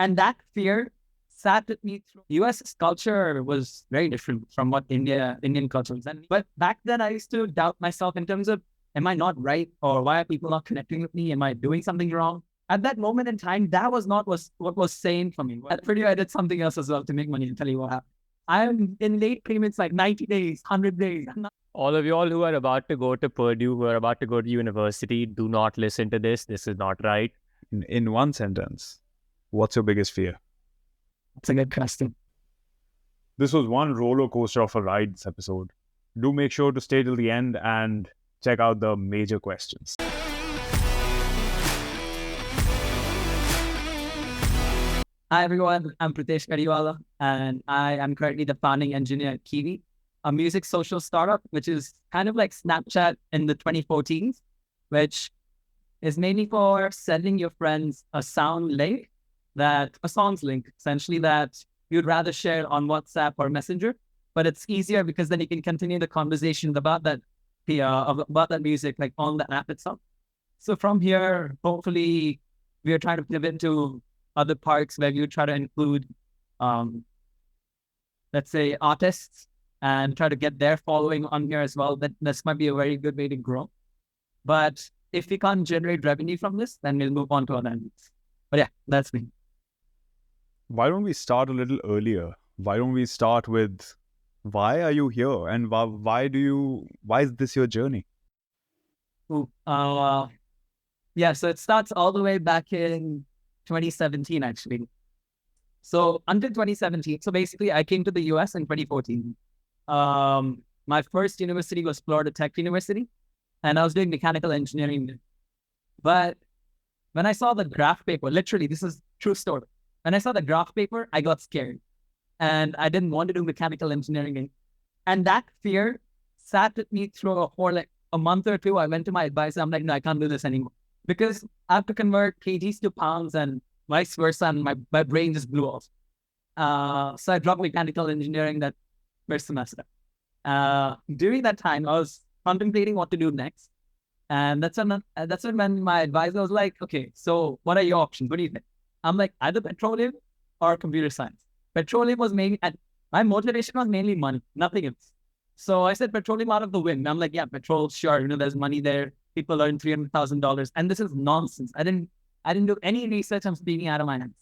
And that fear sat with me through. US culture was very different from what Indian culture was. But back then I used to doubt myself in terms of, am I not right? Or why are people not connecting with me? Am I doing something wrong? At that moment in time, that was not what was sane for me. At Purdue, I did something else as well to make money. I'll tell you what happened. I'm in late payments like 90 days, 100 days. All of y'all who are about to go to Purdue, who are about to go to university, do not listen to this. This is not right. In one sentence, what's your biggest fear? It's a good question. This was one roller coaster of a ride this episode. Do make sure to stay till the end and check out the major questions. Hi everyone, I'm Pritesh and I am currently the founding engineer at Kiwi, a music social startup, which is kind of like Snapchat in the 2014s, which is mainly for sending your friends a song's link, essentially, that you'd rather share on WhatsApp or Messenger, but it's easier because then you can continue the conversation about that music, like on the app itself. So from here, hopefully, we are trying to pivot to other parts where you try to include, let's say, artists and try to get their following on here as well. This might be a very good way to grow. But if we can't generate revenue from this, then we'll move on to other needs. But yeah, that's me. Why don't we start a little earlier? Why don't we start with, why are you here? And why is this your journey? Yeah, so it starts all the way back in 2017, actually. So until 2017, so basically I came to the US in 2014. My first university was Florida Tech University, and I was doing mechanical engineering. But when I saw the graph paper, literally, this is true story. When I saw the graph paper, I got scared and I didn't want to do mechanical engineering. And that fear sat with me through a month or two. I went to my advisor. I'm like, no, I can't do this anymore because I have to convert kgs to pounds and vice versa. And my brain just blew off. So I dropped mechanical engineering that first semester. During that time, I was contemplating what to do next. And that's when my advisor was like, okay, so what are your options? What do you think? I'm like, either petroleum or computer science. Petroleum was mainly, and my motivation was mainly money, nothing else. So I said petroleum out of the wind. I'm like, yeah, petrol, sure. There's money there. People earn $300,000. And this is nonsense. I didn't do any research. I'm speaking out of my hands.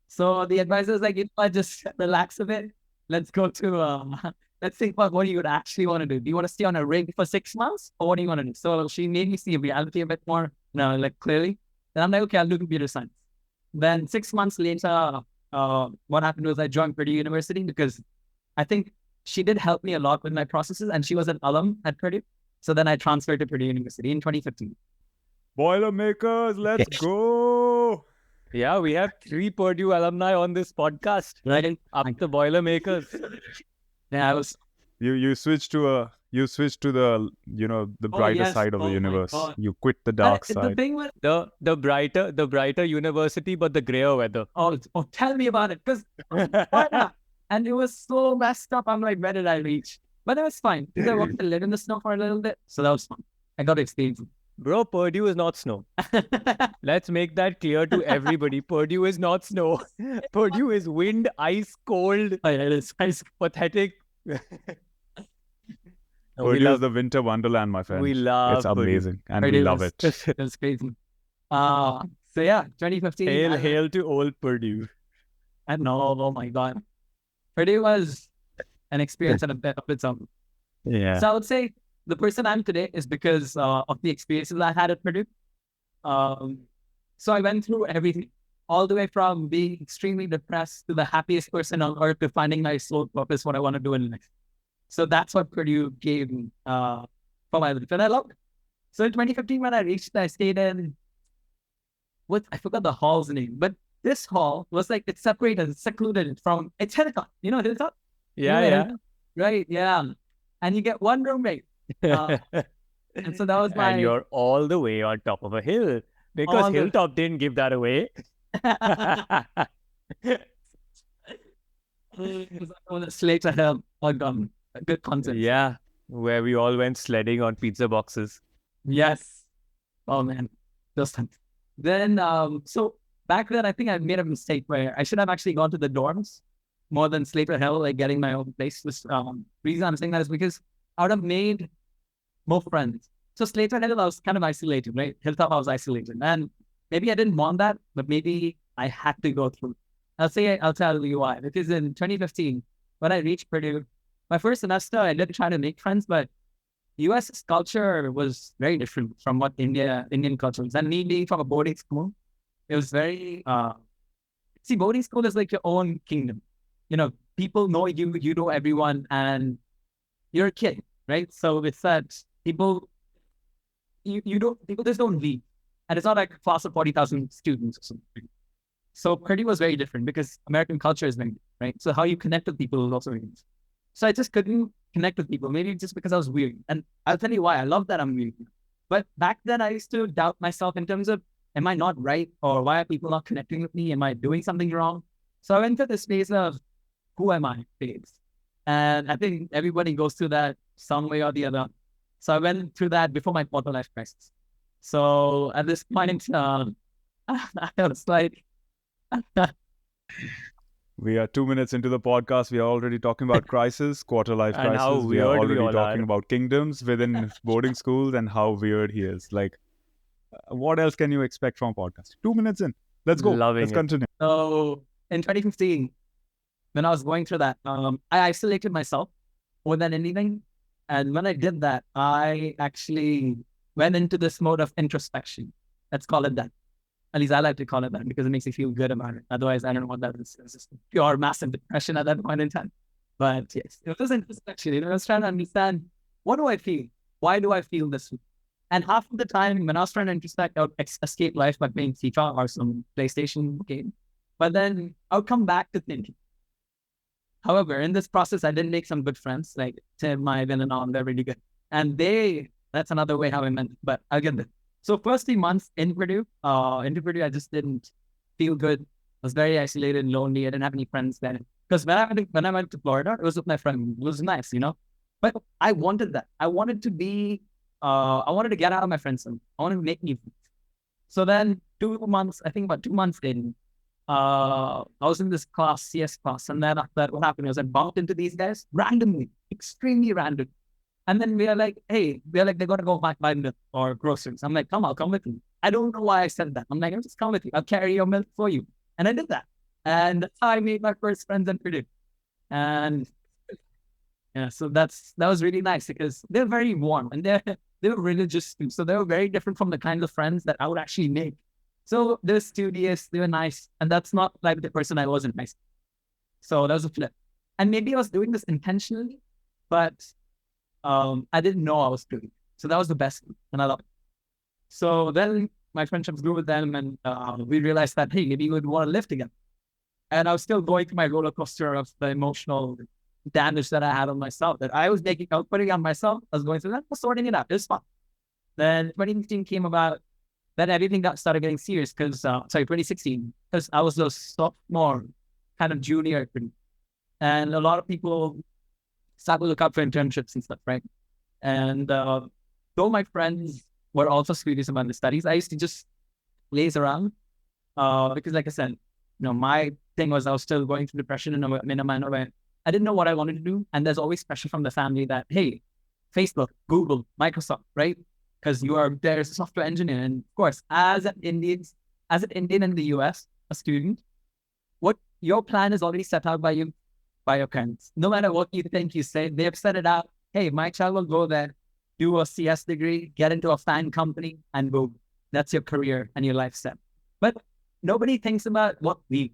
So the advisor is like, just relax a bit. Let's go to, let's think about what you would actually want to do. Do you want to stay on a rig for 6 months or what do you want to do? So she made me see reality a bit more, clearly. Then I'm like, okay, I'll do computer science. Then 6 months later, what happened was I joined Purdue University because I think she did help me a lot with my processes and she was an alum at Purdue. So then I transferred to Purdue University in 2015. Boilermakers, let's go. Yeah, we have 3 Purdue alumni on this podcast. Right. Up the Boilermakers. Yeah, I was. You switched to the brighter side of the universe. You quit the dark side. The thing was the brighter university, but the grayer weather. Oh, tell me about it, because and it was so messed up. I'm like, where did I reach? But it was fine because I wanted to live in the snow for a little bit, so that was fun. I got to experience it. Bro, Purdue is not snow. Let's make that clear to everybody. Purdue is not snow. Purdue is wind, ice, cold. Oh, yeah, it is ice. Pathetic. Purdue is the winter wonderland, my friend. We love it's amazing, Purdue. and we love it. It's crazy. So yeah, 2015. Hail to old Purdue. And no, oh my God, Purdue was an experience of its own. Yeah. So I would say the person I'm today is because of the experiences I had at Purdue. So I went through everything, all the way from being extremely depressed to the happiest person on earth to finding my soul purpose, what I want to do in life. So that's what Purdue gave me for my life, and I loved it. So in 2015, when I reached, I stayed in I forgot the hall's name, but this hall was like it's separated, it's secluded from it's Hilltop. You know Hilltop? Yeah. Right, yeah. And you get one roommate. And so that was my. And you're all the way on top of a hill because Hilltop didn't give that away. On the slate I have on good content. Yeah, where we all went sledding on pizza boxes. Yes. Oh man, just then. So back then, I think I made a mistake where I should have actually gone to the dorms more than Slater Hill, like getting my own place. This reason I'm saying that is because I would have made more friends. So Slater Hill, I was kind of isolated, right? Hilltop, I was isolated. And maybe I didn't want that, but maybe I had to go through. I'll tell you why. Because in 2015, when I reached Purdue, my first semester, I did try to make friends, but US culture was very different from what Indian culture was. And me being from a boarding school, it was very, see, boarding school is like your own kingdom. You know, people know you, you know everyone, and you're a kid, right? So it's that people, people just don't leave. And it's not like a class of 40,000 students or something. So Purdue was very different because American culture is very different, right? So how you connect with people is also very different. So I just couldn't connect with people, maybe just because I was weird. And I'll tell you why. I love that I'm weird. But back then I used to doubt myself in terms of, am I not right? Or why are people not connecting with me? Am I doing something wrong? So I went to this phase of, who am I phase? And I think everybody goes through that some way or the other. So I went through that before my quarter life crisis. So at this point, I was like, We are 2 minutes into the podcast. We are already talking about crisis, quarter life And how crisis. We are weird we already all talking are. about kingdoms within boarding schools and how weird he is. Like, what else can you expect from a podcast? 2 minutes in. Let's go. Loving Let's it. continue. so in 2015, when I was going through that, I isolated myself more than anything. And when I did that, I actually went into this mode of introspection. Let's call it that. At least I like to call it that because it makes me feel good about it. Otherwise, I don't know what that is. It's just pure massive depression at that point in time. But yes, it was introspection. You know, I was trying to understand, what do I feel? Why do I feel this way? And half of the time, when I was trying to introspect, I would escape life by playing FIFA or some PlayStation game. But then I would come back to thinking. However, in this process, I did make some good friends, like Tim, Ivan, and all. They're really good. And that's another way how I meant it, but I'll get there. So first 3 months into Purdue, I just didn't feel good. I was very isolated and lonely. I didn't have any friends then. Because when I went to Florida, it was with my friend. It was nice, you know. But I wanted that. I wanted to be, I wanted to get out of my friend zone. I wanted to make new friends. So then 2 months, I think about 2 months in, I was in this class, CS class, and then after that, what happened was I bumped into these guys randomly, extremely random. And then we are like, hey, they're going to go buy milk or groceries. I'm like, I'll come with you. I don't know why I said that. I'm like, I'll just come with you. I'll carry your milk for you. And I did that. And that's how I made my first friends in Purdue. And yeah, so that was really nice because they're very warm and they were religious too. So they were very different from the kinds of friends that I would actually make. So they're studious, they were nice, and that's not like the person I was in high school. So that was a flip. And maybe I was doing this intentionally, but I didn't know I was doing it. So that was the best, and I loved it. So then my friendships grew with them, and we realized that, hey, maybe we'd want to live together. And I was still going through my roller coaster of the emotional damage that I had on myself, that I was putting on myself. I was going through that, I was sorting it out. It was fun. Then 2015 came about. Then everything started getting serious because, 2016, because I was a sophomore, kind of junior. And a lot of people started to look up for internships and stuff, right? And though my friends were also serious about the studies, I used to just laze around because, like I said, my thing was I was still going through depression in a manner where I didn't know what I wanted to do. And there's always pressure from the family that, hey, Facebook, Google, Microsoft, right? Because there's a software engineer. And of course, as an Indian in the US, a student, what your plan is already set out by your parents. No matter what you think you say, they've set it out. Hey, my child will go there, do a CS degree, get into a fan company, and boom, that's your career and your life set. But nobody thinks about what we.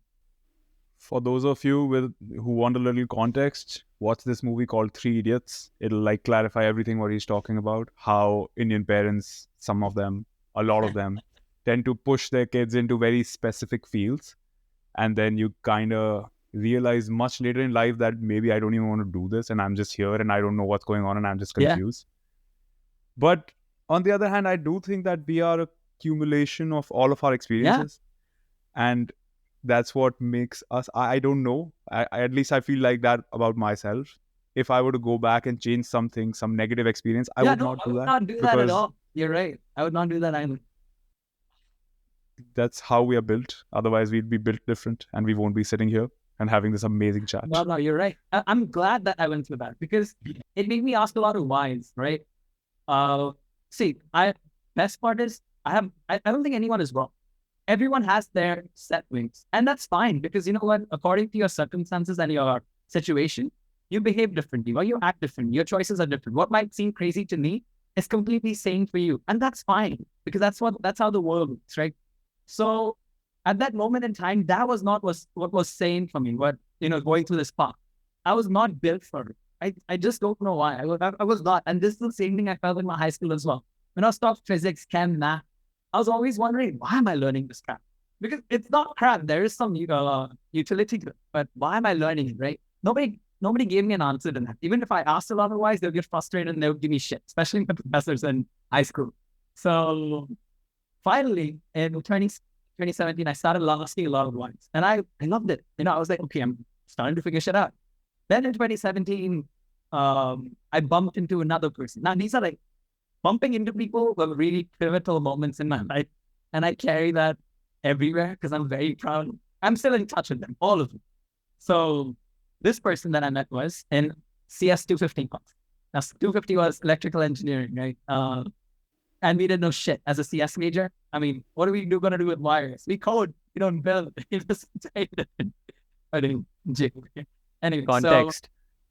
For those of you who want a little context, watch this movie called Three Idiots. It'll like clarify everything what he's talking about. How Indian parents, some of them, a lot of them, tend to push their kids into very specific fields. And then you kind of realize much later in life that maybe I don't even want to do this and I'm just here and I don't know what's going on and I'm just confused. Yeah. But on the other hand, I do think that we are a accumulation of all of our experiences. Yeah. And that's what makes us, I don't know. At least I feel like that about myself. If I were to go back and change something, some negative experience, I would not do that. I would not do that at all. You're right. I would not do that either. that's how we are built. Otherwise, we'd be built different, and we won't be sitting here and having this amazing chat. No, you're right. I'm glad that I went through that because it made me ask a lot of whys, right? See, best part is I don't think anyone is wrong. Everyone has their set wings, and that's fine because you know what? According to your circumstances and your situation, you behave differently or you act differently. Your choices are different. What might seem crazy to me is completely sane for you, and that's fine because that's how the world works, right? So at that moment in time, that was not what was sane for me. What going through this path, I was not built for it. I just don't know why. I was not, and this is the same thing I felt in my high school as well. When I was taught physics, chem, math, I was always wondering, why am I learning this crap? Because it's not crap. There is some utility to it, but why am I learning it, right? Nobody gave me an answer to that. Even if I asked a lot otherwise, they'll get frustrated and they'll give me shit, especially my professors in high school. So finally, in 2017, I started asking a lot of whys, and I loved it. I was like, okay, I'm starting to figure shit out. Then in 2017, I bumped into another person. Now, these are like bumping into people were really pivotal moments in my life. And I carry that everywhere because I'm very proud. I'm still in touch with them, all of them. So this person that I met was in CS 250 class. Now, 250 was electrical engineering, right? And we didn't know shit as a CS major. I mean, what are we going to do with wires? We code, we don't build. Anyway,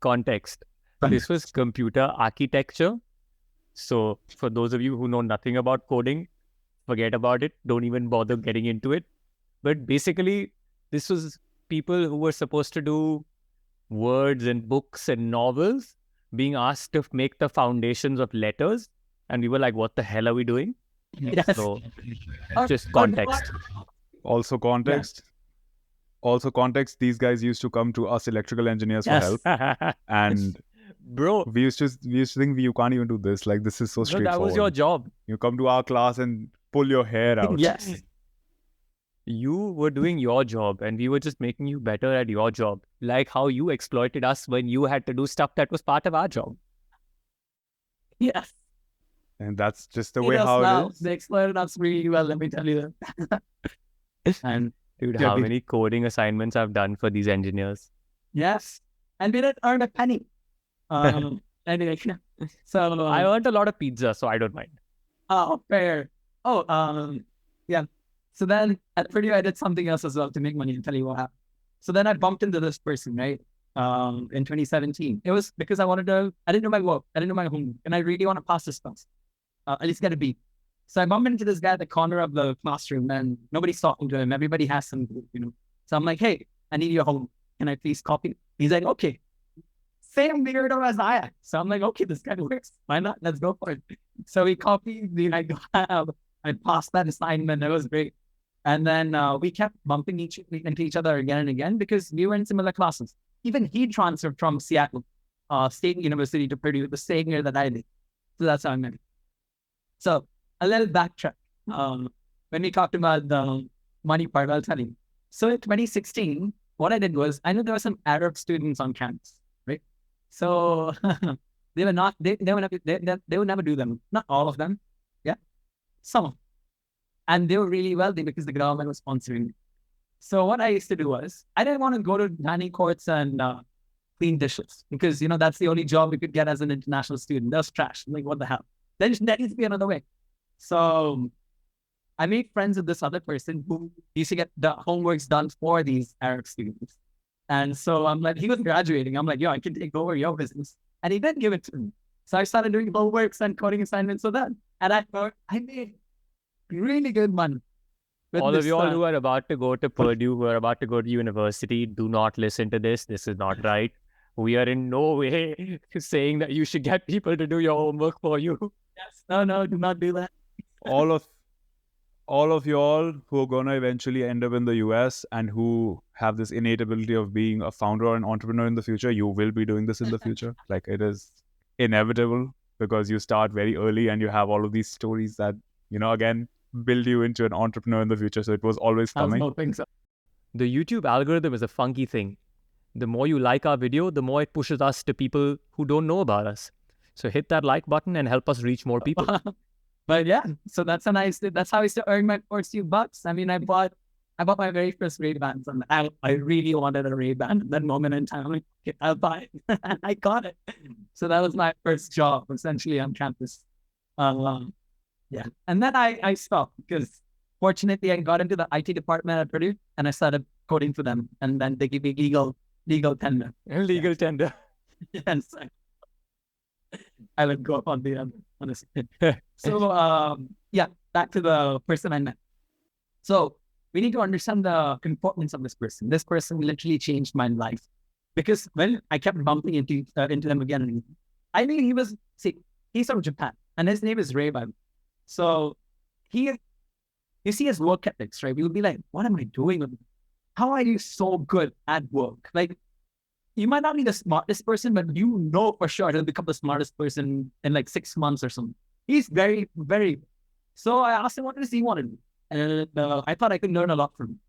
Context. This was computer architecture. So for those of you who know nothing about coding, forget about it. Don't even bother getting into it. But basically, this was people who were supposed to do words and books and novels being asked to make the foundations of letters. And we were like, what the hell are we doing? Yes. So just context. Also context. Also context, these guys used to come to us electrical engineers for help. And bro, we used to think you can't even do this. Like, this is so straightforward. That was your job. You come to our class and pull your hair out. Yes. You were doing your job and we were just making you better at your job. Like how you exploited us when you had to do stuff that was part of our job. Yes. And that's just the way how it is. They exploited us really well, let me tell you that. And dude, how many coding assignments I've done for these engineers? Yes. And we didn't earn a penny. Anyway, so I earned a lot of pizza, so I don't mind. Oh, fair. Oh, yeah. So then at Purdue, I did something else as well to make money and tell you what happened. So then I bumped into this person, right? In 2017. It was because I didn't know my work. I didn't know my homework. And I really want to pass this class. At least get a B. So I bumped into this guy at the corner of the classroom and nobody's talking to him. Everybody has some, So I'm like, hey, I need your homework. Can I please copy? He's like, okay. Same weirdo as I am. So I'm like, okay, this guy works. Why not? Let's go for it. So we copied I passed that assignment. It was great. And then we kept bumping into each other again and again because we were in similar classes. Even he transferred from Seattle State University to Purdue the same year that I did. So that's how I met him. So a little backtrack. When we talked about the money part, I'll tell you. So in 2016, what I did was I knew there were some Arab students on campus, right? So they would never do them. Not all of them. Yeah. Some of them. And they were really wealthy because the government was sponsoring it. So what I used to do was I didn't want to go to dining courts and clean dishes because, that's the only job we could get as an international student. That's trash. I'm like, what the hell? There needs to be another way. So I made friends with this other person who used to get the homeworks done for these Arab students. And so I'm like, he was graduating. I'm like, yo, I can take over your business. And he didn't give it to me. So I started doing homeworks and coding assignments for that. And I thought I made really good money. All of you all who are about to go to Purdue, who are about to go to university, do not listen to this. This is not right. We are in no way saying that you should get people to do your homework for you. Yes. No, do not do that. all of y'all who are gonna eventually end up in the US and who have this innate ability of being a founder or an entrepreneur in the future, you will be doing this in the future. Like, it is inevitable because you start very early and you have all of these stories that, again, build you into an entrepreneur in the future. So it was always coming. I was hoping so. The YouTube algorithm is a funky thing. The more you like our video, the more it pushes us to people who don't know about us. So hit that like button and help us reach more people. But yeah, so that's how I used to earn my first few bucks. I mean, I bought my very first Ray-Bans, and I really wanted a Ray-Ban at that moment in time. I'm like, okay, I'll buy it. And I got it. So that was my first job, essentially, on campus. Yeah. And then I stopped because fortunately I got into the IT department at Purdue and I started coding for them. And then they gave me legal tender. Legal tender. Yes. I would go up on the honestly. So yeah, back to the person I met. So we need to understand the importance of this person. This person literally changed my life because when I kept bumping into them again, and I mean, he's from Japan and his name is Ray-Ban. So you see his work ethics, right? We would be like, what am I doing? How are you so good at work? Like, you might not be the smartest person, but you know for sure he'll become the smartest person in like 6 months or something. He's very, very. So I asked him, what does he want to do? And I thought I could learn a lot from him.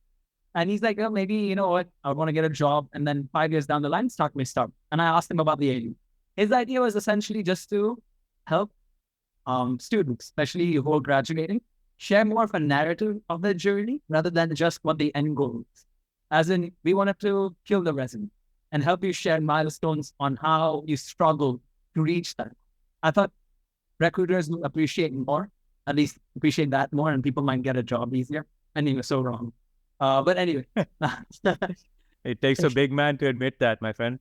And he's like, oh, maybe, you know what? I want to get a job. And then 5 years down the line, start my startup. And I asked him about the idea. His idea was essentially just to help students, especially who are graduating, share more of a narrative of their journey rather than just what the end goal is. As in, we wanted to kill the resume and help you share milestones on how you struggle to reach that. I thought recruiters will appreciate more, at least appreciate that more, and people might get a job easier. And he was so wrong. But anyway. It takes a big man to admit that, my friend.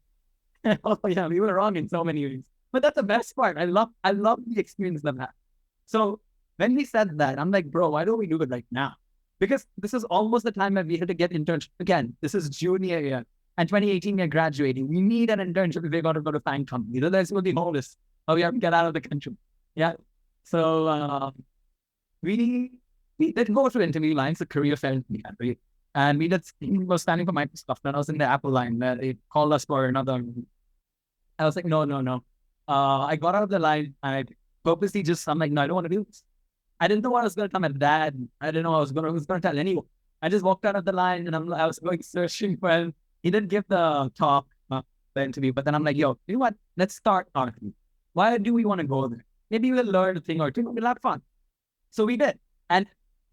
Oh yeah, we were wrong in so many ways. But that's the best part. I love the experience of that. So when we said that, I'm like, bro, why don't we do it right now? Because this is almost the time that we had to get internship. Again, this is junior year. And 2018, we're graduating. We need an internship if we're going to go to find company. Otherwise, we'll be homeless. Or we have to get out of the country. Yeah. So we did go through interview lines, the career fair we had, right? And he was standing for Microsoft, and I was in the Apple line. They called us for another. I was like, no. I got out of the line. I purposely I'm like, no, I don't want to do this. I didn't know what I was going to tell my dad. I didn't know I was going to tell anyone. I just walked out of the line, and I was going searching for him. He didn't give the talk, the interview, but then I'm like, yo, you know what? Let's start talking. Why do we want to go there? Maybe we'll learn a thing or two. We'll have fun. So we did. And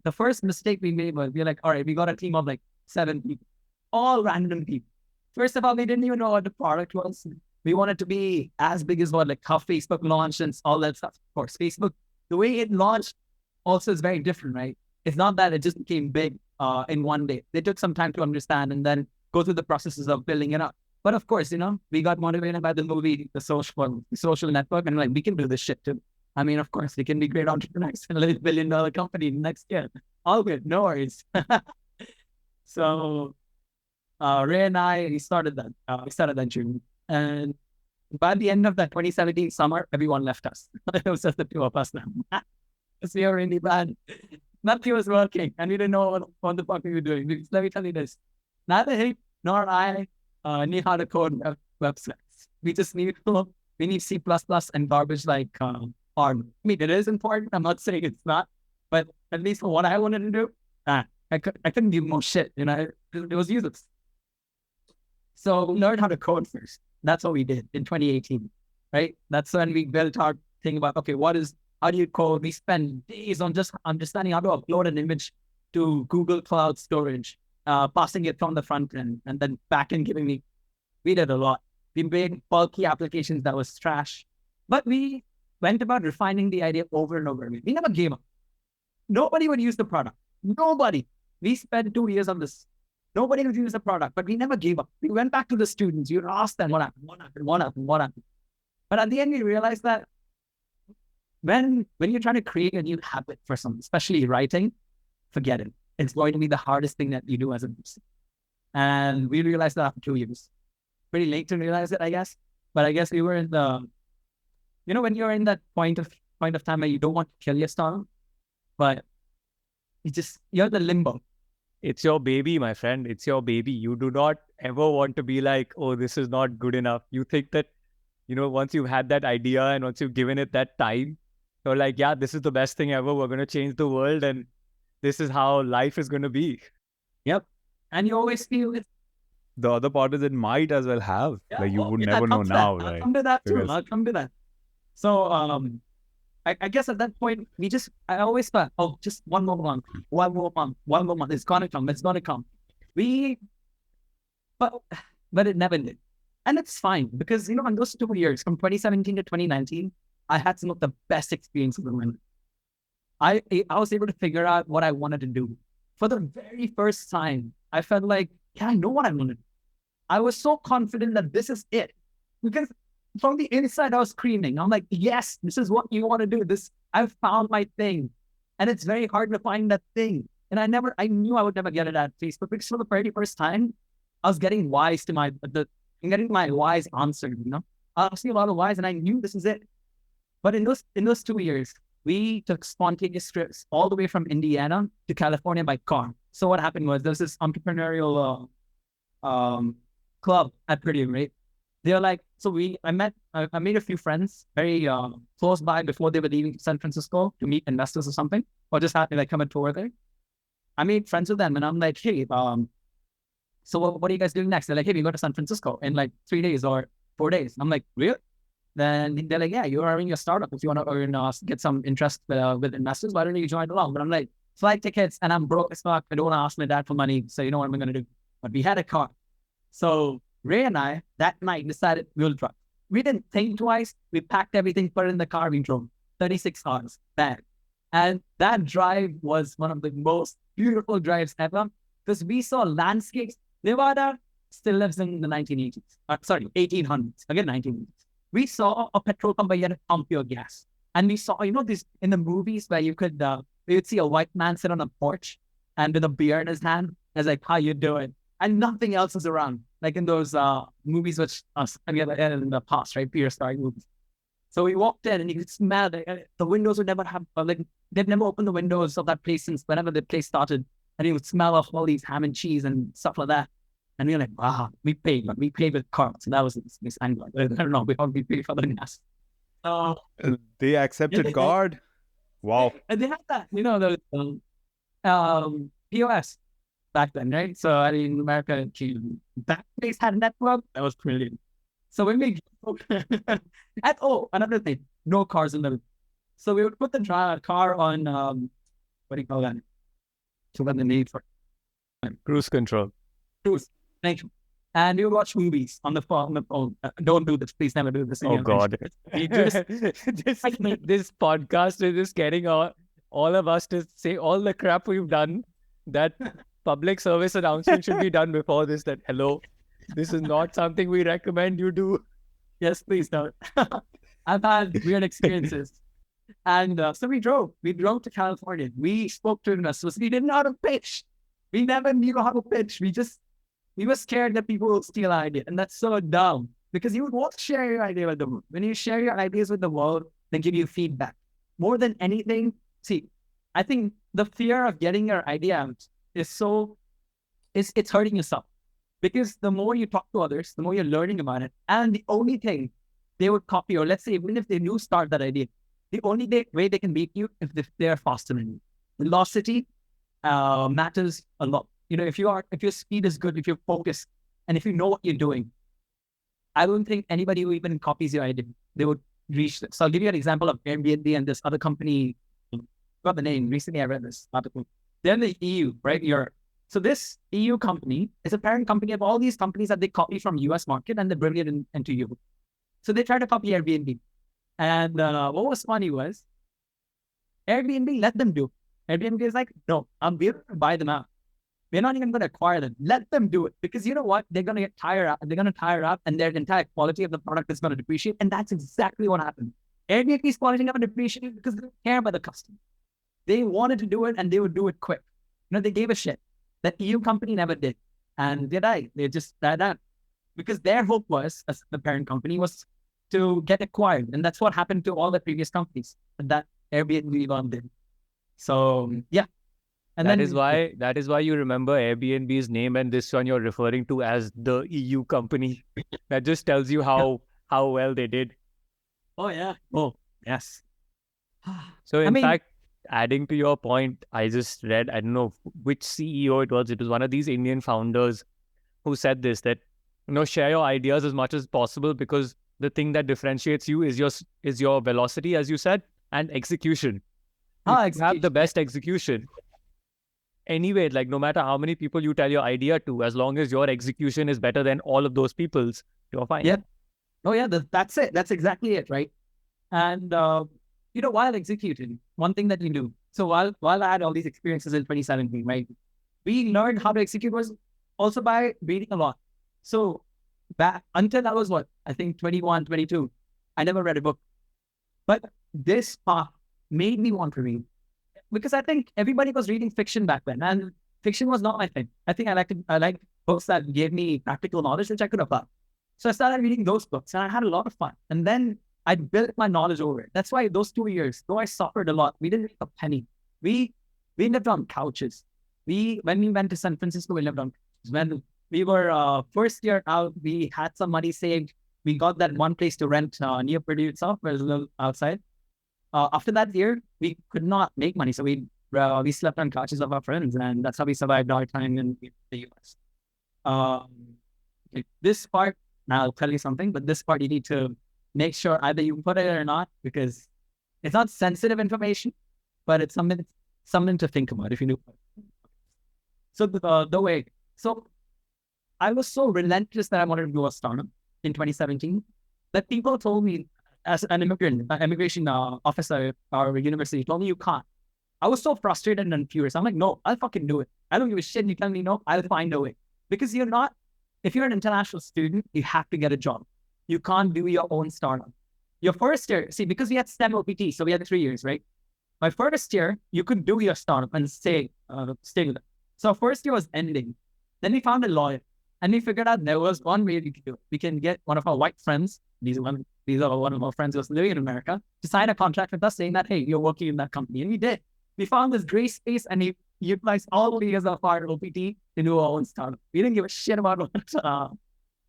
the first mistake we made was we're like, all right, we got a team of like 7 people, all random people. First of all, we didn't even know what the product was. We wanted to be as big as how Facebook launched and all that stuff. Of course, Facebook, the way it launched also is very different, right? It's not that it just became big in one day. They took some time to understand and then go through the processes of building it up. But of course, we got motivated by the movie, The Social Network, and like, we can do this shit too. I mean, of course, we can be great entrepreneurs in a $1 billion company next year. All good, no worries. So Ray and I, we started that journey. And by the end of that 2017 summer, everyone left us. It was just the two of us now. Because we were really bad. Nothing was working, and we didn't know what the fuck we were doing. Because let me tell you this. Neither he nor I knew how to code websites. We just need C++ and garbage like ARM. I mean, it is important. I'm not saying it's not. But at least for what I wanted to do, I couldn't do more shit. It was useless. So we learned how to code first. That's what we did in 2018, right? That's when we built our thing about, okay, how do you code? We spend days on just understanding how to upload an image to Google Cloud Storage, passing it from the front end, and then back end we did a lot. We made bulky applications that was trash, but we went about refining the idea over and over again. We never gave up. Nobody would use the product. Nobody. We spent 2 years on this. Nobody would use the product, but we never gave up. We went back to the students. You asked them what happened. But at the end, we realized that when you're trying to create a new habit for something, especially writing, forget it. It's going to be the hardest thing that you do as a person. And we realized that after 2 years. Pretty late to realize it, I guess. But I guess we were in the, when you're in that point of time where you don't want to kill your startup, but you're in the limbo. It's your baby, my friend. It's your baby. You do not ever want to be like, oh, this is not good enough. You think that, once you've had that idea and once you've given it that time, you're like, yeah, this is the best thing ever. We're going to change the world. And this is how life is going to be. Yep. And you always feel it. The other part is it might as well have. You would never know now, right? I'll come to that too. I'll come to that. So I guess at that point, I always thought, oh, just one more month, one more month. It's gonna come. It's gonna come. We, but, but it never did. And it's fine because, in those 2 years, from 2017 to 2019, I had some of the best experiences of my life. I was able to figure out what I wanted to do. For the very first time, I felt like, yeah, I know what I wanted. I was so confident that this is it. Because from the inside, I was screaming. I'm like, yes, this is what you want to do. I've found my thing. And it's very hard to find that thing. And I knew I would never get it at Facebook because for the very first time, I was getting getting my whys answered, I was asking a lot of whys and I knew this is it. But in those 2 years, we took spontaneous trips all the way from Indiana to California by car. So what happened was there's this entrepreneurial club at Purdue, right? They were like, I made a few friends very close by before they were leaving San Francisco to meet investors or something, or just had to come and tour there. I made friends with them and I'm like, hey, so what are you guys doing next? They're like, hey, we go to San Francisco in like 3 days or 4 days. I'm like, really? Then they're like, yeah, you're having a startup. If you want to get some interest with investors, why don't you join along? But I'm like, flight tickets and I'm broke as fuck. I don't want to ask my dad for money. So you know what I'm going to do? But we had a car. So Ray and I that night decided we'll drive. We didn't think twice. We packed everything, put it in the car. We drove 36 hours back. And that drive was one of the most beautiful drives ever because we saw landscapes. Nevada still lives in the 1980s. 1800s. Again, 1980s. We saw a petrol pump where you had to pump your gas. And we saw, this in the movies where you'd see a white man sit on a porch and with a beer in his hand. It's like, how you doing? And nothing else is around. Like in those movies which in the past, right? Prehistoric movies. So we walked in and you could smell the windows would never have, they'd never opened the windows of that place since whenever the place started. And you would smell of all these ham and cheese and stuff like that. And we were like, wow, we paid with cards. And that was this angle. I don't know, we paid for the gas. They accepted card? Wow. And they had that, the POS back then, right? So in America, that place had a network. That was brilliant. So when we and another thing, no cars in the. So we would put the car on what do you call that? So when the need for Cruise control. Thank you. And we would watch movies on the phone. Don't do this, please. Never do this. Oh God! This podcast is just getting all of us to say all the crap we've done. That public service announcement should be done before this. That hello, this is not something we recommend you do. Yes, please don't. I've had weird experiences. And so we drove to California. We spoke to investors. We didn't know how to pitch. We never knew how to pitch. We were scared that people will steal our idea. And that's so dumb because you would want to share your idea with the world. When you share your ideas with the world, they give you feedback. More than anything, I think the fear of getting your idea out is it's hurting yourself. Because the more you talk to others, the more you're learning about it. And the only thing they would copy, or let's say, even if they do start that idea, the only way they can beat you is if they're faster than you. Velocity matters a lot. If your speed is good, if you're focused, and if you know what you're doing, I don't think anybody who even copies your idea, they would reach this. So I'll give you an example of Airbnb and this other company. I forgot the name. Recently, I read this article. They're in the EU, right? So this EU company is a parent company of all these companies that they copy from US market and they bring it into Europe. So they try to copy Airbnb. And what was funny was Airbnb let them do it. Airbnb is like, no, I'm here to buy them out. We're not even going to acquire them. Let them do it. Because you know what? They're going to get tired out. They're going to tire out and their entire quality of the product is going to depreciate. And that's exactly what happened. Airbnb's quality never depreciated because they don't care about the customer. They wanted to do it and they would do it quick. They gave a shit. That EU company never did. And they died. They just died out. Because their hope was, as the parent company, was to get acquired. And that's what happened to all the previous companies that Airbnb one did. So, yeah. And that is why you remember Airbnb's name and this one you're referring to as the EU company. That just tells you how well they did. Oh, yeah. Oh, yes. So, in fact, adding to your point, I just read, I don't know which CEO it was. It was one of these Indian founders who said this, that, share your ideas as much as possible because the thing that differentiates you is your velocity, as you said. and execution. Ah, If you have the execution. best execution, anyway, like no matter how many people you tell your idea to, as long as your execution is better than all of those people's, you're fine. Yeah. Oh yeah, that's it. That's exactly it, right? And while executing, one thing that we do. So while I had all these experiences in 2017, right, we learned how to execute was also by reading a lot. So back until I was what, I think 21, 22, I never read a book. But this path made me want to read because I think everybody was reading fiction back then, and fiction was not my thing. I think I liked books that gave me practical knowledge which I could apply. So I started reading those books, and I had a lot of fun. And then I built my knowledge over it. That's why those 2 years, though I suffered a lot, we didn't make a penny. We lived on couches. When we went to San Francisco, we lived on couches. When we were first year out, we had some money saved. We got that one place to rent near Purdue itself, where it was a little outside. After that year, we could not make money, so we slept on couches of our friends, and that's how we survived our time in the US. This part, now I'll tell you something, but this part you need to make sure either you put it or not, because it's not sensitive information, but it's something to think about if you do. So the way, so I was so relentless that I wanted to do a startup in 2017 that people told me, as an immigration officer at our university, told me you can't. I was so frustrated and furious. I'm like, no, I'll fucking do it. I don't give a shit. You tell me no, I'll find a way. Because if you're an international student, you have to get a job. You can't do your own startup. Your first year, see, because we had STEM OPT, so we had 3 years, right? My first year, you could do your startup and stay with it. So first year was ending. Then we found a lawyer, and we figured out there was one way we could do it. We can get one of our white friends, these are one of our friends who was living in America, to sign a contract with us saying that, hey, you're working in that company. And we did. We found this gray space, and we utilized all the years of our OPT to do our own startup. We didn't give a shit about what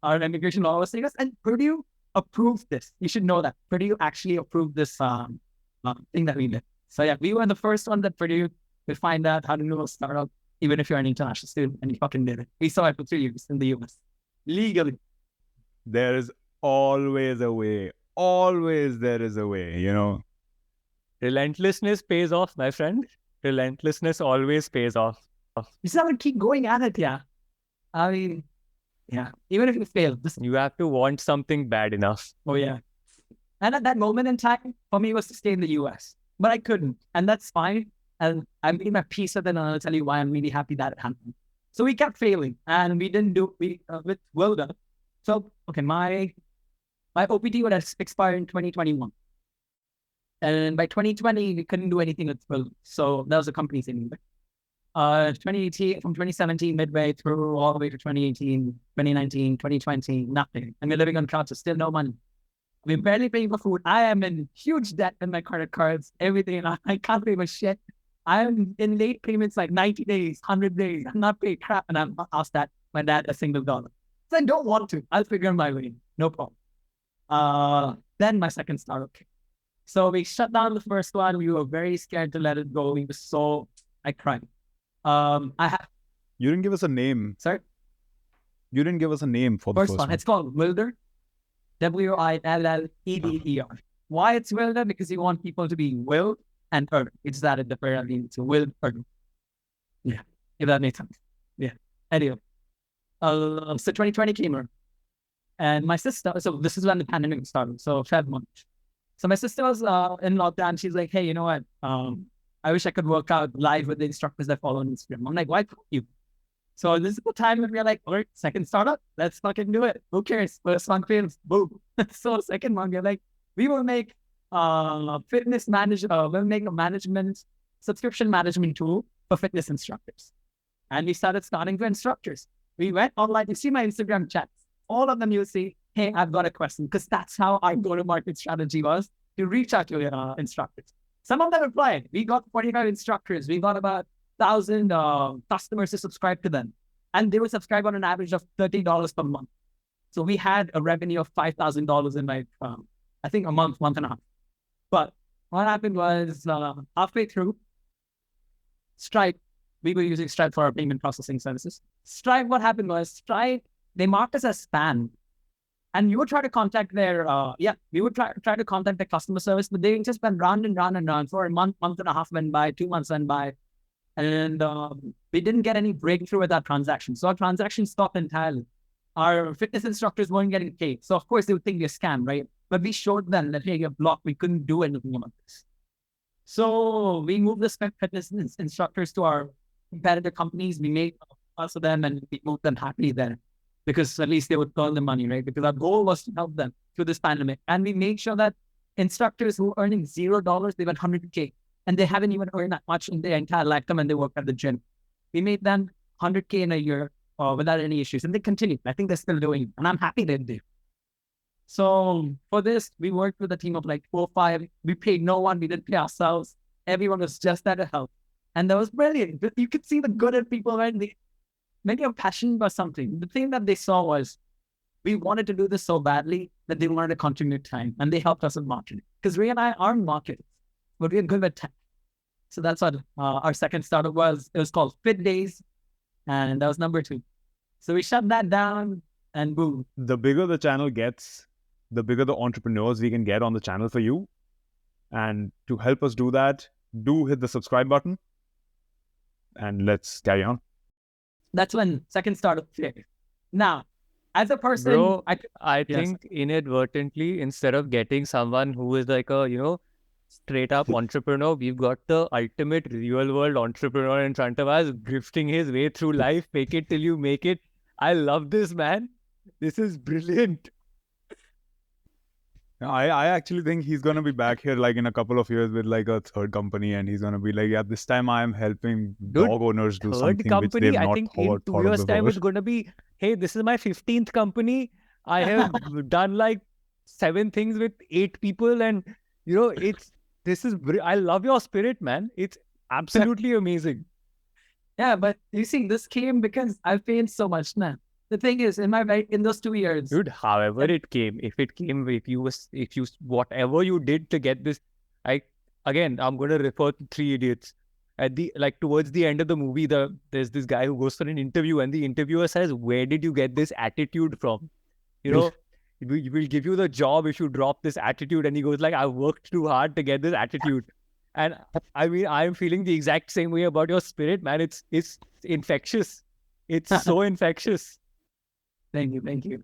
our immigration law was saying us. And Purdue approved this. You should know that. Purdue actually approved this thing that we did. So yeah, we were the first one that Purdue could find out how to do a startup, even if you're an international student, and we fucking did it. We saw it for 3 years in the US, legally. There is always a way. Always there is a way, Relentlessness pays off, my friend. Relentlessness always pays off. You just have to keep going at it, yeah. I mean, yeah, even if you fail. You have to want something bad enough. Oh, yeah. And at that moment in time, for me, it was to stay in the US. But I couldn't. And that's fine. And I made my peace with it, and I'll tell you why I'm really happy that it happened. So we kept failing, and we didn't do with Wilda. So, okay, my OPT would have expired in 2021. And by 2020, we couldn't do anything with Wilda. So that was the company's thing. 2018, from 2017, midway through all the way to 2018, 2019, 2020, nothing. And we're living on couches, still no money. We're barely paying for food. I am in huge debt in my credit cards, everything. I can't pay my shit. I'm in late payments like 90 days, 100 days. I'm not paid crap. And I'm asked that my dad a single dollar. So I don't want to. I'll figure my way. No problem. Then my second startup came. So we shut down the first one. We were very scared to let it go. I cried. You didn't give us a name. Sorry? You didn't give us a name for the first one. It's called Wilder. Willeder. Why it's Wilder? Because you want people to be will and earn. It's that in the prayer means will earn. Yeah, if that makes sense. Yeah. Anyway, so 2020 came around, and my sister. So this is when the pandemic started. So Feb March. So my sister was in lockdown. She's like, hey, you know what? I wish I could work out live with the instructors that follow on Instagram. I'm like, why can't you? So this is the time when we're like, all right, second startup, let's fucking do it. Who cares? First one fails, boom. So second one, we're like, we will make we'll make a subscription management tool for fitness instructors. And we started starting to instructors. We went online. You see my Instagram chats. All of them you'll see, hey, I've got a question. Because that's how our go-to-market strategy was, to reach out to instructors. Some of them replied. We got 45 instructors. We got about 1,000 customers to subscribe to them. And they would subscribe on an average of $30 per month. So we had a revenue of $5,000 in like, I think a month and a half. But what happened was halfway through, Stripe, we were using Stripe for our payment processing services. Stripe, what happened was they marked us as spam. And you would try to contact their, we would try to contact their customer service, but they just went round and round and round for a month, month and a half went by, 2 months went by. And we didn't get any breakthrough with our transaction. So our transaction stopped entirely. Our fitness instructors weren't getting paid. So of course they would think we're scam, right? But we showed them that, hey, you're blocked. We couldn't do anything about this. So we moved the fitness instructors to our competitor companies. We made us of them and we moved them happily there because at least they would earn the money, right? Because our goal was to help them through this pandemic. And we made sure that instructors who were earning $0, they went 100K. And they haven't even earned that much in their entire lifetime and they work at the gym. We made them 100K in a year without any issues. And they continue. I think they're still doing it. And I'm happy they did. So for this, we worked with a team of like 4 or 5. We paid no one. We didn't pay ourselves. Everyone was just there to help. And that was brilliant. You could see the good in people, right? Many are passionate about something. The thing that they saw was we wanted to do this so badly that they wanted to contribute time. And they helped us with marketing. Because Ray and I are marketers, but we're good at tech. So that's what our second startup was. It was called Fit Days. And that was number 2. So we shut that down and boom. The bigger the channel gets, the bigger the entrepreneurs we can get on the channel for you. And to help us do that, do hit the subscribe button. And let's carry on. That's when second startup failed. Now, as a person, Bro, I think inadvertently, instead of getting someone who is like a, straight up entrepreneur, we've got the ultimate real world entrepreneur in front of us, grifting his way through life. Fake it till you make it. I love this, man. This is brilliant. I actually think he's going to be back here like in a couple of years with like a third company, and he's going to be like, yeah, this time I'm helping dog owners do something which they've not I think in thought 2 of years' time before. it's going to be, hey, this is my 15th company. I have done like 7 things with 8 people, and I love your spirit, man. It's absolutely amazing. Yeah, but you see, this came because I failed so much now. The thing is, in those 2 years, Dude, however it came, whatever you did to get this, I'm going to refer to Three Idiots. Towards the end of the movie, there's this guy who goes for an interview, and the interviewer says, "Where did you get this attitude from? We will give you the job if you drop this attitude." And he goes like, "I worked too hard to get this attitude." And I mean, I'm feeling the exact same way about your spirit, man. It's infectious. It's so infectious. Thank you.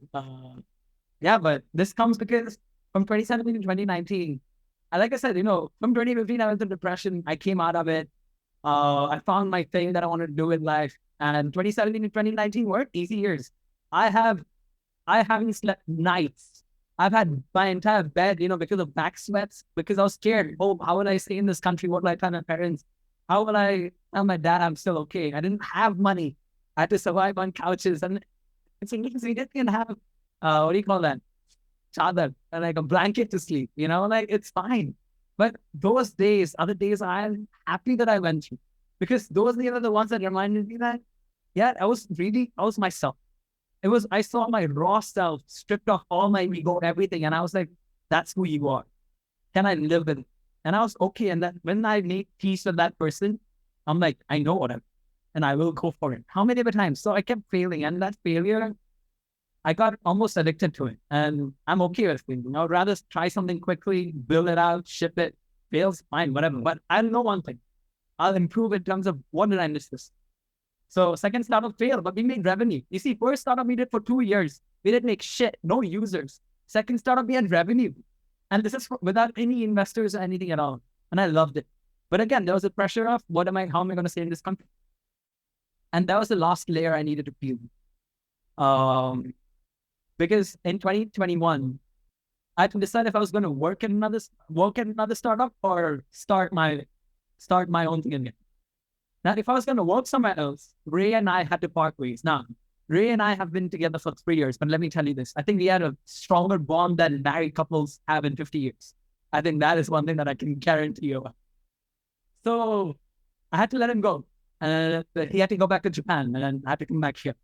Yeah, but this comes because from 2017 to 2019, like I said, from 2015, I went through depression. I came out of it. I found my thing that I wanted to do in life. And 2017 to 2019 weren't easy years. I haven't slept nights. I've had my entire bed, because of back sweats, because I was scared. Oh, how will I stay in this country? What will I tell my parents? How will I tell my dad I'm still okay? I didn't have money. I had to survive on couches. And it's because we didn't even have, what do you call that? Chadar, like a blanket to sleep, it's fine. But those days, other days, I'm happy that I went through. Because those are the ones that reminded me that, I was myself. I saw my raw self, stripped off all my ego, everything. And I was like, that's who you are. Can I live with it? And I was okay. And then when I made peace with that person, I'm like, I know what I'm, and I will go for it. How many other times? So I kept failing. And that failure, I got almost addicted to it. And I'm okay with it. I'd rather try something quickly, build it out, ship it, fails, fine, whatever. But I know one thing. I'll improve in terms of what did I miss this? So second startup failed, but we made revenue. You see, first startup we did for 2 years. We didn't make shit, no users. Second startup we had revenue. And this is without any investors or anything at all. And I loved it. But again, there was a pressure of how am I going to stay in this country? And that was the last layer I needed to peel. Because in 2021, I had to decide if I was going to work at another startup or start my own thing again. Now, if I was going to work somewhere else, Ray and I had to part ways. Now, Ray and I have been together for 3 years, but let me tell you this. I think we had a stronger bond than married couples have in 50 years. I think that is one thing that I can guarantee you. So I had to let him go. He had to go back to Japan, and then I had to come back here.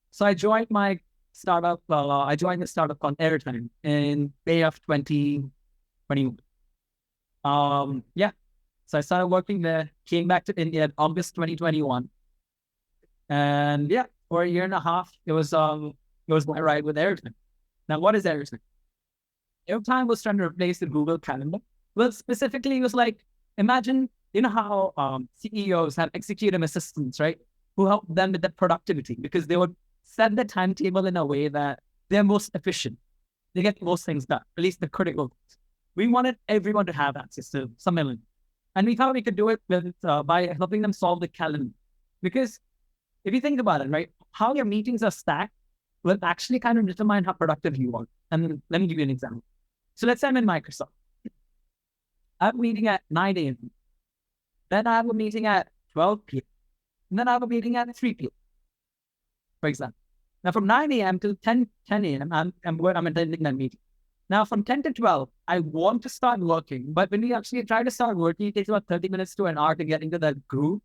So I joined my startup. I joined a startup called Airtime in May of 2021. So I started working there, came back to India in August 2021. And for a year and a half, it was my ride with Airtime. Now, what is Airtime? Airtime was trying to replace the Google Calendar. Well, specifically, it was like, imagine, you know how CEOs have executive assistants, right? Who help them with the productivity because they would set the timetable in a way that they're most efficient. They get most things done, at least the critical things. We wanted everyone to have access to some element. And we thought we could do it with, by helping them solve the calendar. Because if you think about it, right, how your meetings are stacked will actually kind of determine how productive you are. And let me give you an example. So let's say I'm in Microsoft. I have a meeting at 9 a.m. Then I have a meeting at 12 p.m. And then I have a meeting at 3 p.m., for example. Now, from 9 a.m. to 10 a.m., I'm attending that meeting. Now, from 10 to 12, I want to start working. But when we actually try to start working, it takes about 30 minutes to an hour to get into that groove.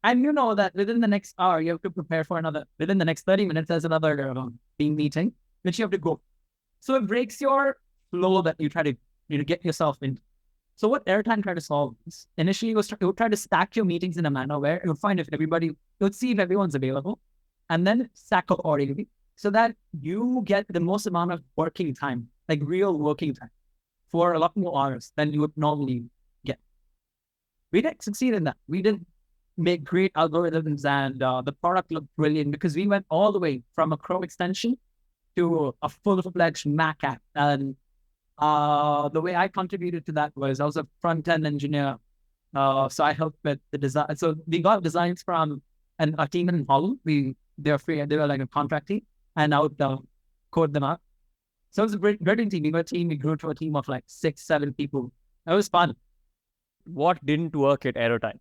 And you know that within the next hour, you have to prepare for another, within the next 30 minutes, there's another team meeting, which you have to go. So it breaks your flow that you try to get yourself into. So what Airtime tried to solve is, initially it would try to stack your meetings in a manner where it would find if everybody, it would see if everyone's available, and then stack accordingly so that you get the most amount of working time, like real working time, for a lot more hours than you would normally get. We didn't succeed in that. We didn't make great algorithms, and the product looked brilliant because we went all the way from a Chrome extension to a full-fledged Mac app. And the way I contributed to that was I was a front-end engineer. So I helped with the design. So we got designs from a team in Holland. They were like a contract team, and I would code them up. So it was a great team. We grew to a team of like 6-7 people. It was fun. What didn't work at Airtime?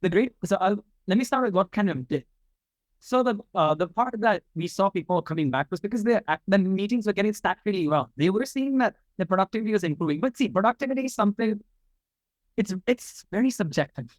Let me start with what kind of did. So the part that we saw people coming back was because the meetings were getting stacked really well. They were seeing that the productivity was improving. But see, productivity is something, it's very subjective.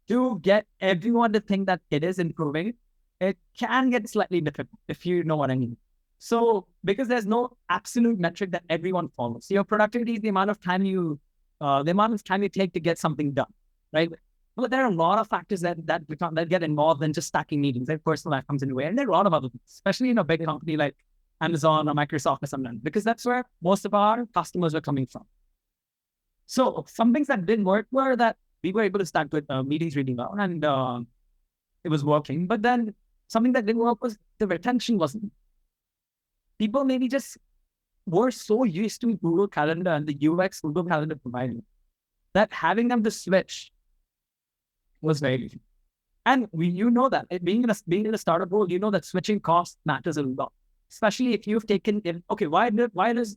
To get everyone to think that it is improving, it can get slightly difficult, if you know what I mean. So because there's no absolute metric that everyone follows. Your productivity is the amount of time you take to get something done, right? But there are a lot of factors that get involved in just stacking meetings. Like personal life comes into it, and there are a lot of other things, especially in a big company like Amazon or Microsoft or something, because that's where most of our customers are coming from. So some things that didn't work were that we were able to stack with meetings really well, and it was working. But then something that didn't work was the retention wasn't. People maybe just were so used to Google Calendar and the UX Google Calendar provided that having them to switch was very easy. And you know that being in a startup role, you know that switching cost matters a lot, especially if you've taken in. Okay, why does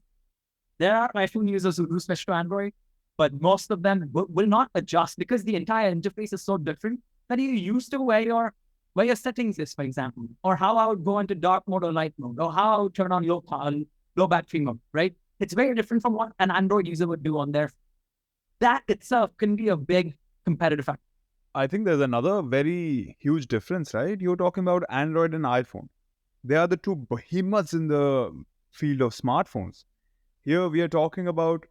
there are iPhone users who do switch to Android, but most of them will not adjust because the entire interface is so different that you're used to where your settings is, for example, or how I would go into dark mode or light mode, or how I would turn on low battery mode, right? It's very different from what an Android user would do on their. That itself can be a big competitive factor. I think there's another very huge difference, right? You're talking about Android and iPhone. They are the two behemoths in the field of smartphones. Here we are talking about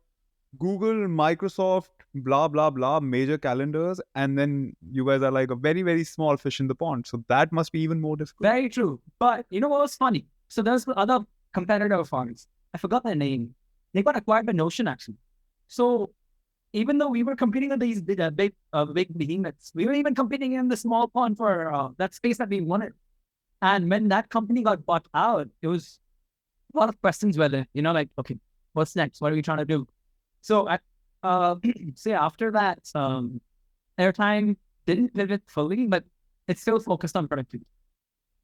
Google, Microsoft, blah, blah, blah, major calendars. And then you guys are like a very, very small fish in the pond. So that must be even more difficult. Very true. But you know what was funny? So there's the other competitor phones. I forgot their name. They got acquired by Notion, actually. So even though we were competing with these big behemoths, we were even competing in the small pond for that space that we wanted. And when that company got bought out, it was a lot of questions whether, like, okay, what's next? What are we trying to do? So after that, Airtime didn't pivot fully, but it's still focused on productivity.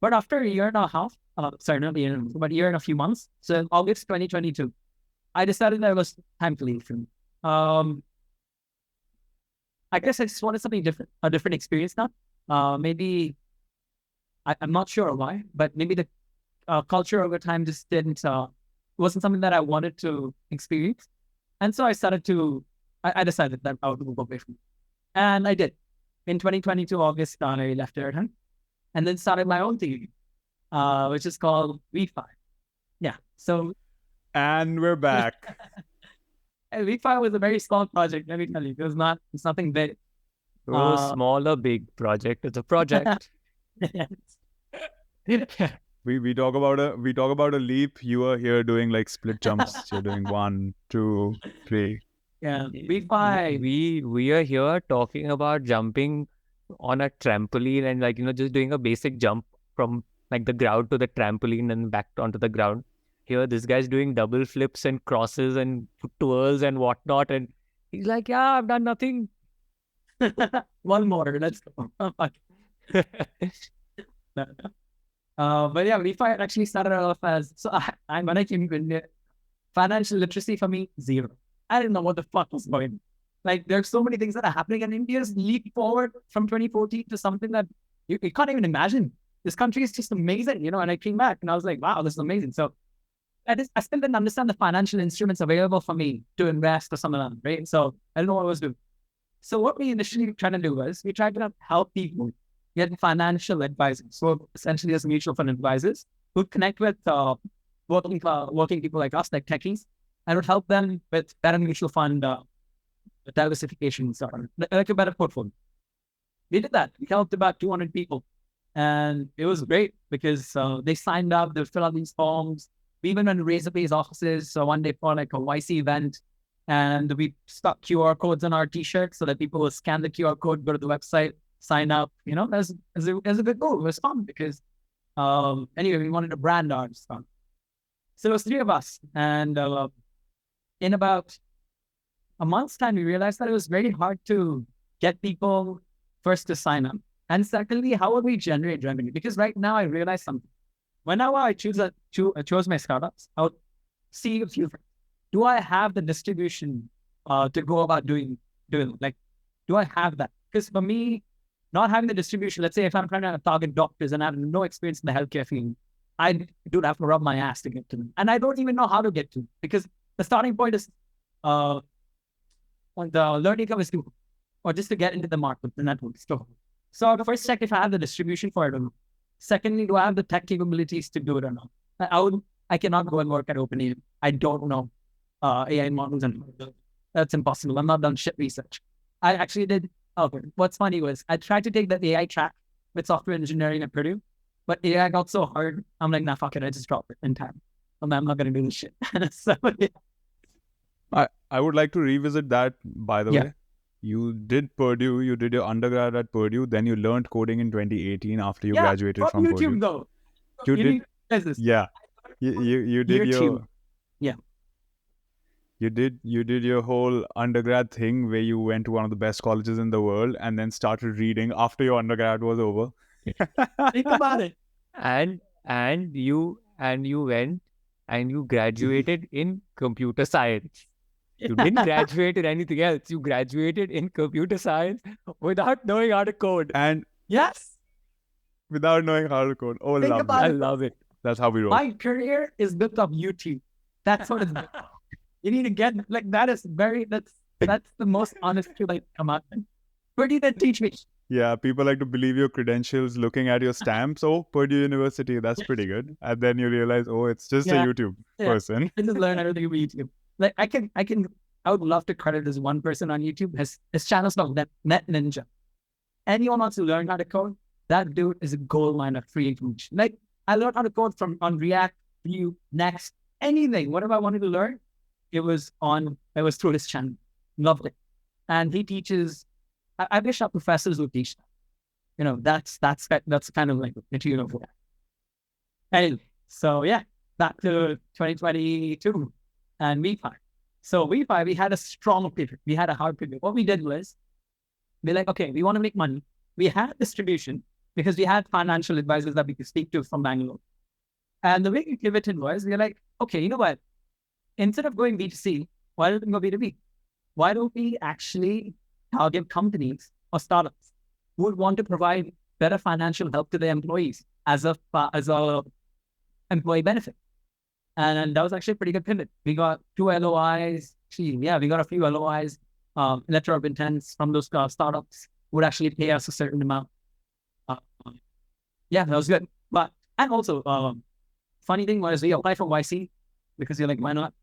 But after a year and a half, not a year, but a year and a few months, so August 2022, I decided that it was time to leave. I guess I just wanted something different, a different experience now. Maybe, I'm not sure why, but maybe the culture over time just wasn't something that I wanted to experience. And so I decided that I would move away from it. And I did. In 2022, August, I left Airtime and then started my own team, which is called V5. Yeah. So. And we're back. V5 was a very small project, let me tell you. It's nothing big. Small or big project, it's a project. We talk about a leap. You are here doing like split jumps. You're doing 1, 2, 3. Yeah, refi. We are here talking about jumping on a trampoline and like, just doing a basic jump from like the ground to the trampoline and back onto the ground. Here, this guy's doing double flips and crosses and twirls and whatnot. And he's like, yeah, I've done nothing. One more. Let's go. But yeah, refi actually started off as when I came to India, financial literacy for me, zero. I didn't know what the fuck was going on. Like, there's so many things that are happening, and India's leap forward from 2014 to something that you can't even imagine. This country is just amazing, and I came back and I was like, wow, this is amazing. So I still didn't understand the financial instruments available for me to invest or something like that, right? So I didn't know what I was doing. So what we initially tried to do was we tried to help people get financial advisors. So essentially as mutual fund advisors who connect with working people like us, like techies, and would help them with better mutual fund diversification and stuff, like a better portfolio. We did that. We helped about 200 people. And it was great because they signed up, they fill out these forms. We even went to Razorpay's offices. So one day for like a YC event, and we stuck QR codes on our t-shirts so that people would scan the QR code, go to the website, sign up. As a good goal. It was fun because anyway, we wanted to brand our stuff. So it was 3 of us. And in about a month's time, we realized that it was very hard to get people first to sign up. And secondly, how would we generate revenue? Because right now I realize something. Whenever I chose my startups, I would see a few things. Do I have the distribution to go about doing like, do I have that? Because for me, not having the distribution, let's say if I'm trying to target doctors and I have no experience in the healthcare field, I do have to rub my ass to get to them. And I don't even know how to get to them because the starting point is the learning curve is too, or just to get into the market, the network. So the first check if I have the distribution for it or not. Secondly, do I have the tech capabilities to do it or not? I cannot go and work at OpenAI. I don't know AI models, and that's impossible. I'm not done shit research. I actually did. Okay. What's funny was I tried to take the AI track with software engineering at Purdue, but AI got so hard. I'm like, nah, fuck it. I just dropped it in time. I'm not going to do this shit. So yeah. I would like to revisit that, by the way. You did Purdue, you did your undergrad at Purdue, then you learned coding in 2018 after you graduated from YouTube, Purdue. Though. You did, yeah. You did YouTube. You did your whole undergrad thing where you went to one of the best colleges in the world and then started reading after your undergrad was over. Think about it. And you went and you graduated in computer science. You didn't graduate in anything else. You graduated in computer science without knowing how to code. And yes, without knowing how to code. Oh, I love it. That's how we roll. My career is built on YouTube. That's what it's built on. You need to get like that is that's the most honest truth I come out with. Purdue did teach me. Yeah, people like to believe your credentials looking at your stamps. Oh, Purdue University, that's pretty good. And then you realize, oh, it's just a YouTube person. I just learn everything from YouTube. Like I would love to credit this one person on YouTube. His channel's called Net Ninja. Anyone wants to learn how to code, that dude is a gold mine of free information. Like I learned how to code on React, Vue, Next, anything. Whatever I wanted to learn, it was through his channel. Loved it. And he teaches. I wish our professors would teach that. That's kind of like material for that. Anyway, so yeah, back to 2022 and refi. So refi, we had a strong pivot. We had a hard pivot. What we did was, we're like, okay, we want to make money. We had distribution because we had financial advisors that we could speak to from Bangalore. And the way we pivoted was, we're like, okay, you know what? Instead of going B2C, why don't we go B2B? Why don't we actually target companies or startups who would want to provide better financial help to their employees as a employee benefit? And that was actually a pretty good pivot. We got 2 LOIs. We got a few LOIs, letter of intents from those startups would actually pay us a certain amount. That was good. And also, funny thing was we applied for YC because you're like, why not?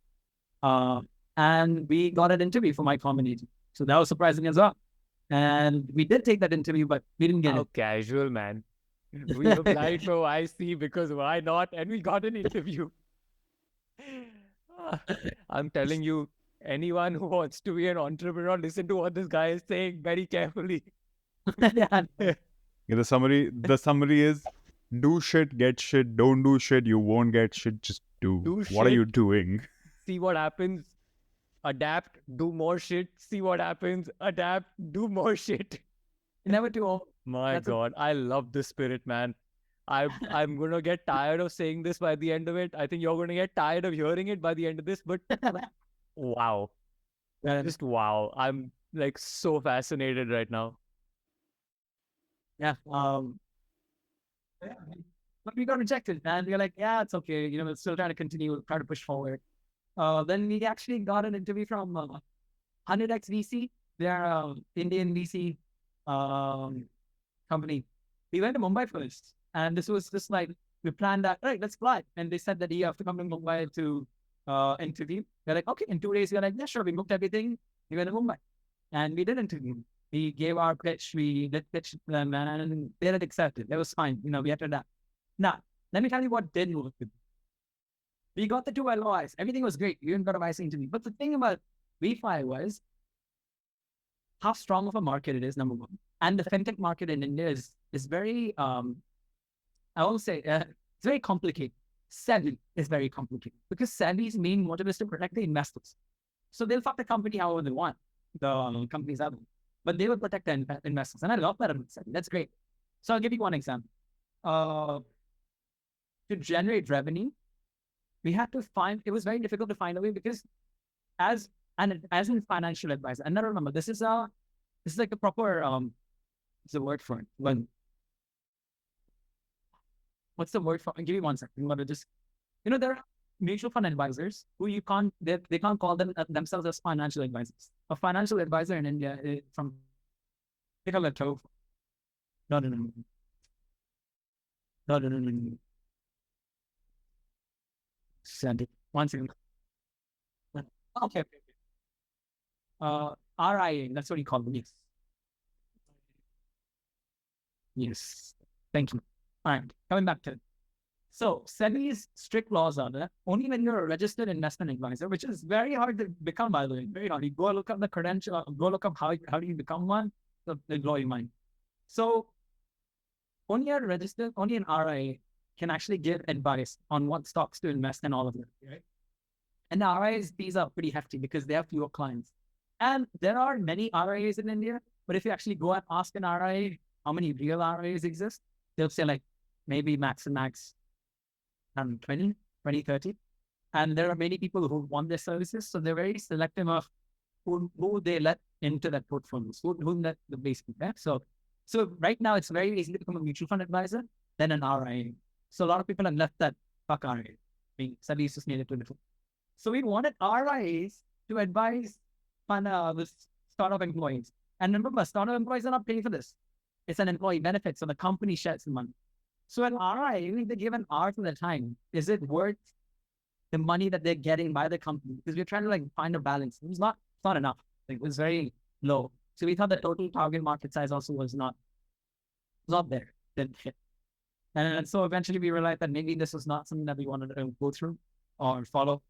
And we got an interview for my combination. So that was surprising as well. And we did take that interview, but we didn't get it. Casual, man. We applied for YC because why not? And we got an interview. I'm telling you, anyone who wants to be an entrepreneur, listen to what this guy is saying very carefully. Yeah. Yeah, the summary is do shit, get shit, don't do shit, you won't get shit, just do. Do What are shit. you doing? See what happens. Adapt, do more shit, see what happens, adapt, do more shit. Never too old. My That's God, I love this spirit, man. I'm gonna get tired of saying this by the end of it. I think you're gonna get tired of hearing it by the end of this, but wow. Just wow. I'm like so fascinated right now. yeah. Yeah. But we got rejected, and we are like, yeah, it's okay. We're still trying to continue, try to push forward. Then we actually got an interview from 100x VC. They're Indian VC company. We went to Mumbai first, and this was just like we planned that. Right, let's fly. And they said that you have to come to Mumbai to interview. We're like, okay. In 2 days, we're like, yeah, sure. We booked everything. We went to Mumbai, and we did interview. We gave our pitch. We did pitch them, and they did accept it. It was fine. We had to adapt. Now, let me tell you what didn't work with. We got the 2 LOIs. Everything was great. We even got a vice interview. But the thing about VFi was how strong of a market it is, number one. And the fintech market in India is very, I won't say, it's very complicated. SEBI is very complicated because SEBI's main motive is to protect the investors. So they'll fuck the company however they want, the companies out there. But they will protect the investors. And I love that about SEBI. That's great. So I'll give you one example. To generate revenue, we had to find, it was very difficult to find a way because as a financial advisor, and now remember, this is like a proper, what's the word for it? What's the word for it? Give me 1 second. I'm going to just, there are mutual fund advisors who they can't call themselves as financial advisors. A financial advisor in India is from, pick up a toe. No. Send it. 1 second. Okay. RIA, that's what you call them. Yes. Yes. Thank you. All right. Coming back to it. So SEBI's strict laws are that only when you're a registered investment advisor, which is very hard to become, by the way, very hard. You go look up the credential, go look up how do you become one, they blow your mind. So only an RIA can actually give advice on what stocks to invest and all of that, right? And the RIAs, these are pretty hefty because they have fewer clients. And there are many RIAs in India, but if you actually go and ask an RIA how many real RIAs exist, they'll say like maybe max 20, 30. And there are many people who want their services. So they're very selective of who they let into that portfolio, who let the basement. Right? So right now it's very easy to become a mutual fund advisor than an RIA. So a lot of people have left that fuck RIA. I mean, SEBI just made it to different. So we wanted RIAs to advise the startup employees. And remember, startup employees are not paying for this. It's an employee benefit, so the company shares the money. So an RIA, if they give an hour for their time, is it worth the money that they're getting by the company? Because we're trying to find a balance. It's not enough. It was very low. So we thought the total target market size also was not there. Didn't fit. And so eventually we realized that maybe this was not something that we wanted to go through or follow.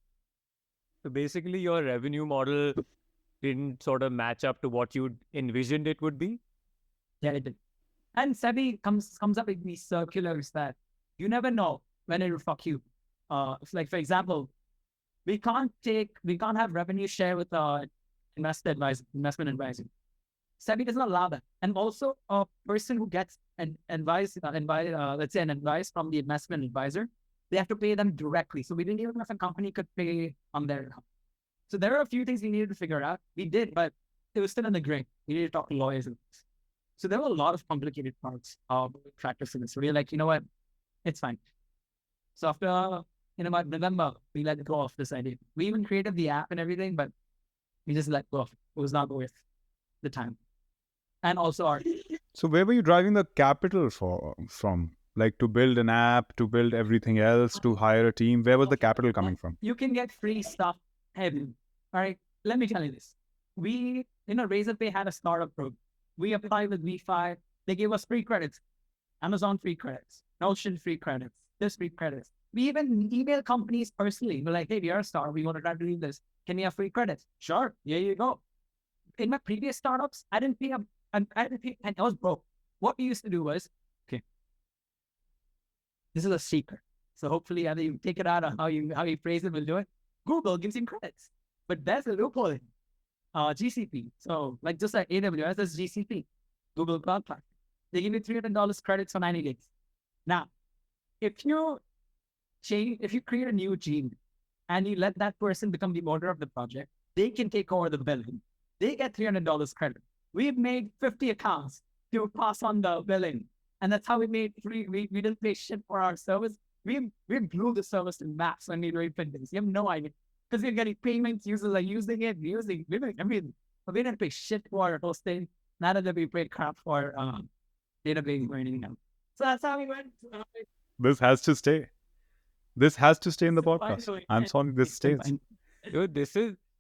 So basically, your revenue model didn't sort of match up to what you envisioned it would be. Yeah, it did. And SEBI comes up with these circulars that you never know when it will fuck you. It's like, for example, we can't have revenue share with investment advisor. SEBI doesn't allow that. And also a person who gets an advice from the investment advisor, they have to pay them directly. So we didn't even know if a company could pay on their account. So there are a few things we needed to figure out. We did, but it was still in the gray. We needed to talk to lawyers. So there were a lot of complicated parts of practicing this. So we were like, you know what? It's fine. So after, about November, we let go of this idea. We even created the app and everything, but we just let go of it. It was not worth the time. And also So where were you driving the capital from? Like to build an app, to build everything else, to hire a team? Where was the capital coming from? You can get free stuff heavy. All right. Let me tell you this. Razorpay had a startup program. We applied with VFi. They gave us free credits. Amazon free credits, Notion free credits, this free credits. We even email companies personally. We're like, hey, we are a star. We want to try to do this. Can we have free credits? Sure. Here you go. In my previous startups, I didn't pay up, and I was broke. What we used to do was, okay, this is a secret. So hopefully either you take it out or how you phrase it will do it. Google gives you credits. But there's a loophole in GCP. So like just like AWS, there's GCP, Google Cloud Platform. They give you $300 credits for 90 days. Now, if you create a new team and you let that person become the owner of the project, they can take over the billing. They get $300 credit. We've made 50 accounts to pass on the billing. And that's how we made free. We didn't pay shit for our service. We blew the service in maps when we rate things. You have no idea. Because we're getting payments, users are using it, we're doing everything. But we didn't pay shit for hosting. Neither did we pay crap for database or anything else. So that's how we went. This has to stay. This has to stay in the So podcast. finally- I'm sorry, this stays. Dude,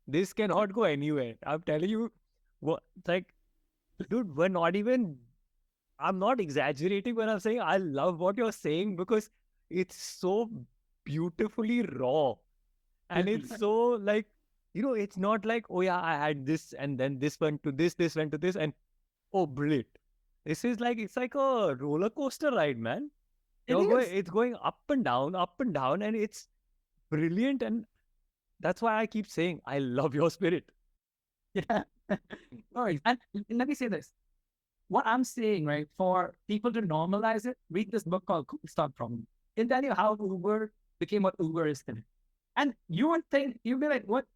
this cannot go anywhere. I'm telling you, what, like, dude, I'm not exaggerating when I'm saying I love what you're saying because it's so beautifully raw. And it's so like, it's not like, oh yeah, I had this and then this went to this went to this and oh, brilliant. This is like, it's like a roller coaster ride, man. It's going up and down, and it's brilliant. And that's why I keep saying, I love your spirit. Yeah. All right. And let me say this. What I'm saying, right, for people to normalize it, read this book called Start Problem. It'll tell you how Uber became what Uber is today. And you would think, you'd be like, what?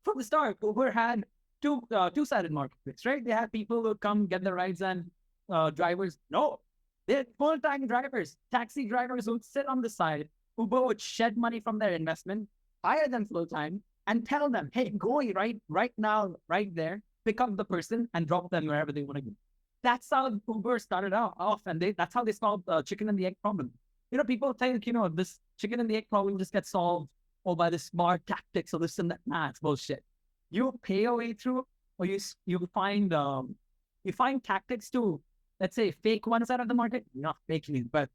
From the start, Uber had two-sided marketplace, right? They had people who come get the rides and drivers. No, they had full-time drivers, taxi drivers who would sit on the side. Uber would shed money from their investment, hire them full-time, and tell them, hey, go right now, right there, pick up the person and drop them wherever they want to go. That's how Uber started off, and that's how they solved the chicken and the egg problem. People think, this chicken and the egg problem just gets solved by the smart tactics or this and that. Nah, it's bullshit. You pay your way through, or you find tactics to, let's say, fake one side of the market, not faking it, but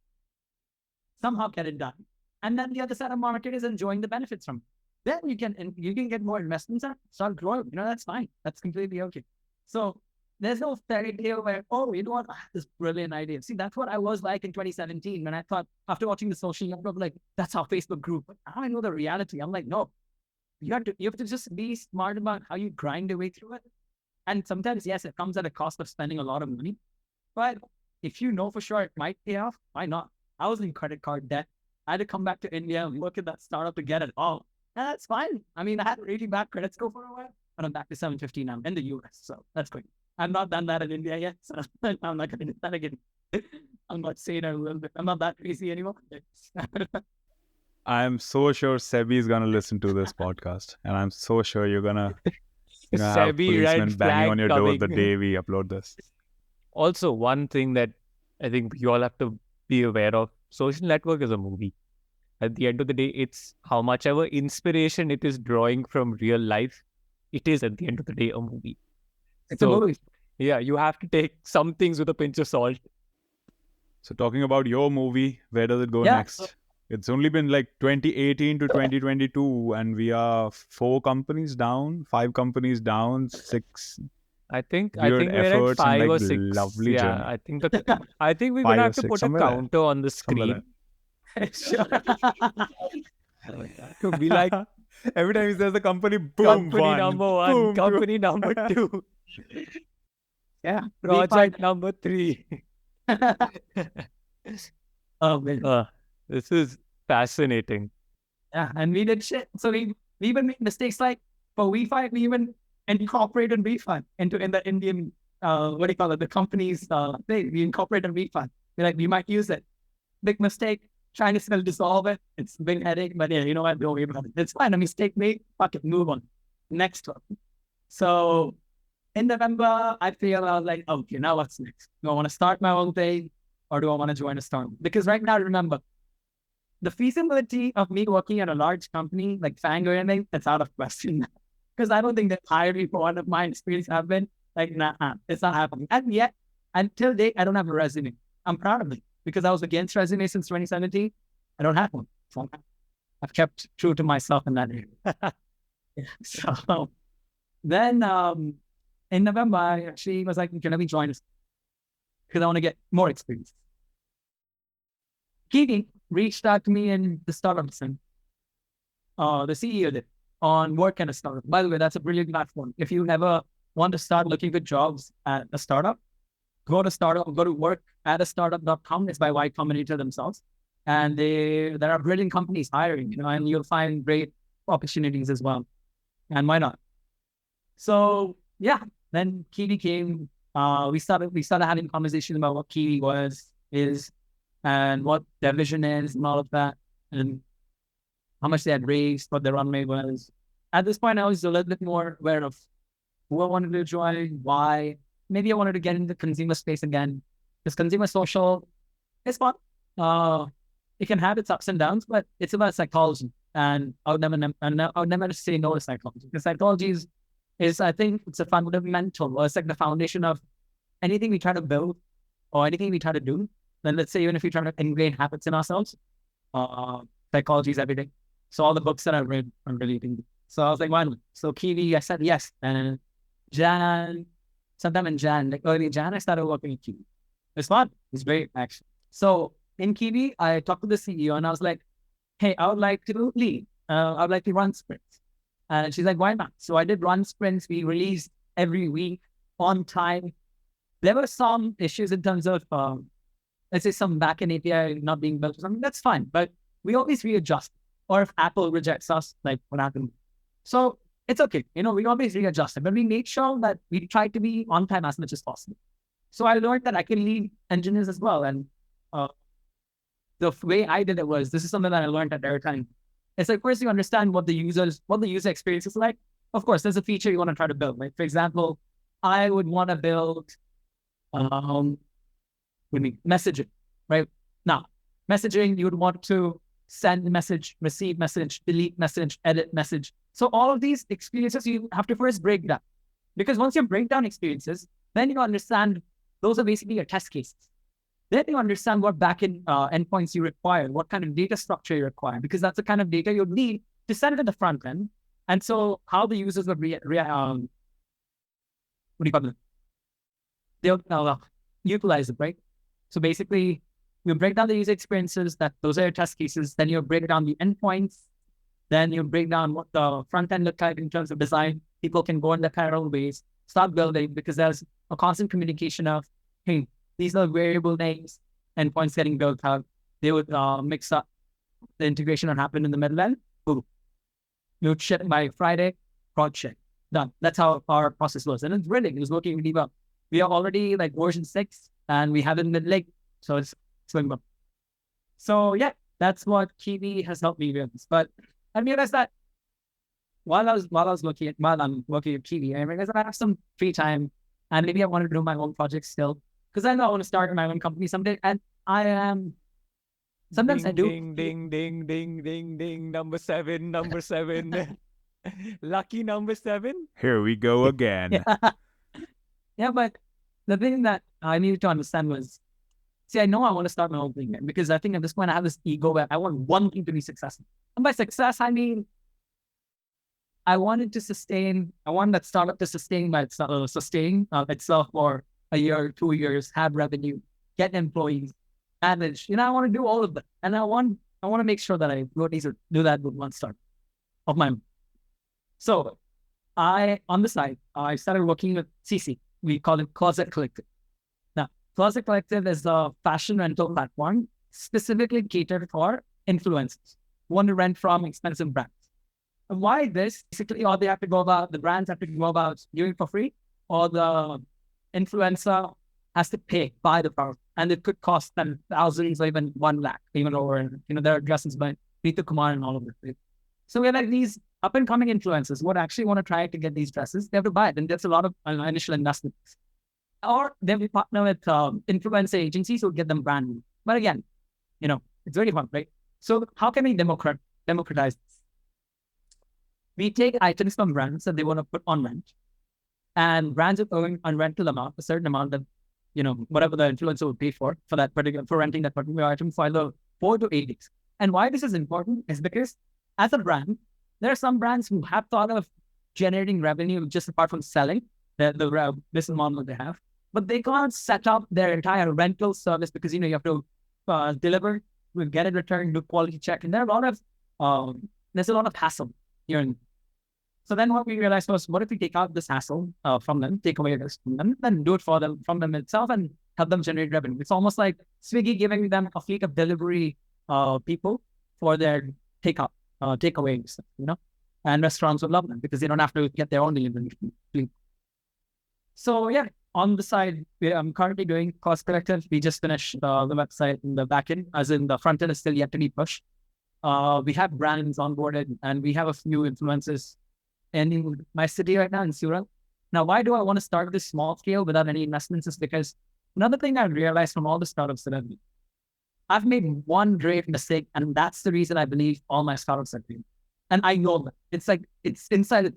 somehow get it done. And then the other side of the market is enjoying the benefits from it. Then you can get more investments and start growing. That's fine. That's completely okay. So there's no fairy tale where, this brilliant idea. See, that's what I was like in 2017 when I thought, after watching The Social Network, like, that's how Facebook grew. But now I know the reality. I'm like, no, you have to just be smart about how you grind your way through it. And sometimes, yes, it comes at a cost of spending a lot of money. But if you know for sure it might pay off, why not? I was in credit card debt. I had to come back to India and look at that startup to get it all. And that's fine. I mean, I had really bad credit score for a while, but I'm back to 750 now in the US. So that's good. I've not done that in India yet, so I'm not going to do that again. I'm not saying a little bit. I'm not that crazy anymore. I'm so sure Sebi is gonna listen to this podcast, and I'm so sure you're gonna have Sebi red policemen banging on your door flag the coming. day we upload this. Also, one thing that I think you all have to be aware of, Social Network is a movie. At the end of the day, it's how much ever inspiration it is drawing from real life, it is at the end of the day a movie. It's a movie. Yeah, you have to take some things with a pinch of salt. So talking about your movie, where does it go Yeah. next? It's only been like 2018 to 2022, and we are 4 companies down, 5 companies down, 6 I think weird we're at efforts and 5 like or 6. lovely Yeah, journey. I think we're 5 gonna or have to 6, put a somewhere there. counter on the Somewhere screen Sure. to be like Every time he says the company, boom, company one, number 1, boom, two. company number 2, Yeah. project number 3. Oh, man. This is fascinating. Yeah, and we did shit. So we even made mistakes like for V5, we even incorporated refund in the Indian what do you call it? The company's thing. We incorporated refund. We're like, we might use it. Big mistake. Trying to still dissolve it. It's a big headache, but yeah, you know what? Don't worry about it. It's fine. A mistake made. Fuck it. Move on. Next one. So in November, I was like, okay, now what's next? Do I want to start my own thing or do I want to join a startup? Because right now, remember, the feasibility of me working at a large company like Fang or anything, it's out of question. Because I don't think they hired me for one of my experience have been like, nah, it's not happening. And yet, until date, I don't have a resume. I'm proud of it because I was against resume since 2017. I don't have one. So I've kept true to myself in that area. So then in November, I actually was like, can we join us? Because I want to get more experience. Kiwi reached out to me in the startup scene. The CEO did on work at a startup. By the way, that's a brilliant platform. If you ever want to start looking for jobs at a startup, go to work at a startup.com. It's by Y Combinator themselves. And there are brilliant companies hiring, and you'll find great opportunities as well. And why not? So yeah, then Kiwi came. We started having conversations about what Kiwi is, and what their vision is, and all of that, and how much they had raised, what their runway was. At this point, I was a little bit more aware of who I wanted to join, why. Maybe I wanted to get into the consumer space again, because consumer social is fun. It can have its ups and downs, but it's about psychology, and I would never say no to psychology. Because psychology is I think it's a fundamental, or it's like the foundation of anything we try to build or anything we try to do. Then let's say even if we try to ingrain habits in ourselves, psychology is everything. So all the books that I've read are relating. So I was like, why not? So Kiwi, I said yes. And sometime in like early Jan, I started working at Kiwi. It's fun. It's great, actually. So in Kiwi, I talked to the CEO and I was like, hey, I would like to lead. I would like to run sprints. And she's like, why not? So I did run sprints. We released every week on time. There were some issues in terms of, let's say, some backend API not being built or something. That's fine. But we always readjust. Or if Apple rejects us, like what happened. So it's okay. We always readjust it. But we made sure that we tried to be on time as much as possible. So I learned that I can lead engineers as well. And the way I did it was, this is something that I learned at Airtime. It's like, first you understand what the user experience is like. Of course, there's a feature you want to try to build. Like, for example, I would want to build messaging, right? Now, messaging, you would want to send message, receive message, delete message, edit message. So all of these experiences, you have to first break down. Because once you break down experiences, then you understand those are basically your test cases. Then you understand what backend endpoints you require, what kind of data structure you require, because that's the kind of data you'll need to send it to the front end. And so how the users would they'll utilize it, right? So basically, you break down the user experiences, those are your test cases. Then you break down the endpoints. Then you break down what the front end look like in terms of design. People can go in their parallel ways, start building, because there's a constant communication of, hey, these are variable names, endpoints getting built out. They would mix up. The integration would happen in the middle end. Boom. You would ship by Friday, prod ship. Done. That's how our process was. And it's really, it was working really well. We are already like version 6 and we have it in the lake. So it's going well. So yeah, that's what Kiwi has helped me with. But I realized that while I'm working at Kiwi, I realized that I have some free time and maybe I want to do my own projects still. Because I know I want to start my own company someday. And I am, sometimes ding, I do. Ding, ding, ding, ding, ding, ding. Number 7. Lucky number 7. Here we go again. Yeah, but the thing that I needed to understand was, see, I know I want to start my own thing, because I think at this point I have this ego where I want one thing to be successful. And by success, I mean, I wanted that startup to sustain itself for a year, 2 years, have revenue, get employees, manage. I want to do all of that. And I want to make sure that I do that with one start of my own. So on the side, I started working with CC. We call it Closet Collective. Now, Closet Collective is a fashion rental platform specifically catered for influencers who want to rent from expensive brands. And why this? Basically, the brands have to go about doing it for free, or the influencer has to buy the product, and it could cost them thousands or even 1 lakh, even over. There are dresses by Rita Kumar and all of it. So we have like these up and coming influencers who would actually want to try to get these dresses. They have to buy it, and that's a lot of initial investments. Or then we partner with influencer agencies who get them brand new. But again, it's very fun, right? So how can we democratize this? We take items from brands that they want to put on rent, and brands will earn a rental amount, a certain amount that whatever the influencer would pay for renting that particular item for either 4 to 8 weeks. And why this is important is because as a brand, there are some brands who have thought of generating revenue just apart from selling the business model that they have, but they can't set up their entire rental service because, you have to deliver, we'll get it returned, do quality check. And there's a lot of hassle here. So then what we realized was, what if we take out this hassle from them, take away this from them, then do it for them from them itself and help them generate revenue. It's almost like Swiggy giving them a fleet of delivery people for their takeaways, and restaurants would love them because they don't have to get their own delivery fleet. So yeah, on the side, I'm currently doing Cost Collective. We just finished the website in the backend, as in the front end is still yet to be pushed. We have brands onboarded and we have a few influencers in my city right now in Surat. Now, why do I want to start this small scale without any investments is because another thing I realized from all the startups that I've made one great mistake, and that's the reason I believe all my startups are doing. And I know that. It's inside.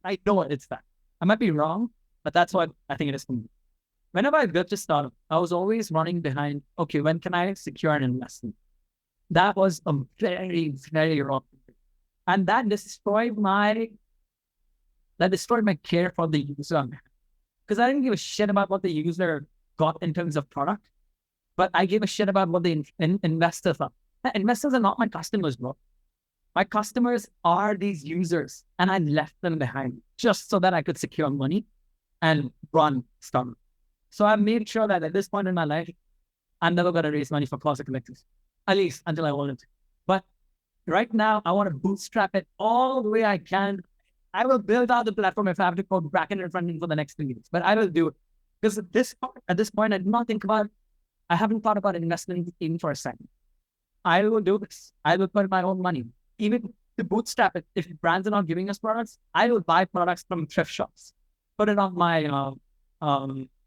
I know it's that. I might be wrong, but that's what I think it is for me. Whenever I built a startup, I was always running behind, okay, when can I secure an investment? That was a very, very wrong thing. And that destroyed my care for the user. Because I didn't give a shit about what the user got in terms of product, but I gave a shit about what the investors are. Investors are not my customers, bro. My customers are these users, and I left them behind just so that I could secure money and run stuff. So I made sure that at this point in my life, I'm never going to raise money for Closet Collectors, at least until I wanted to. But right now, I want to bootstrap it all the way I can. I will build out the platform if I have to code backend and front end for the next 2 years, but I will do it. Because at this point, I did not think about, I haven't thought about investing in for a second. I will do this. I will put my own money. Even to bootstrap it, if brands are not giving us products, I will buy products from thrift shops, put it on my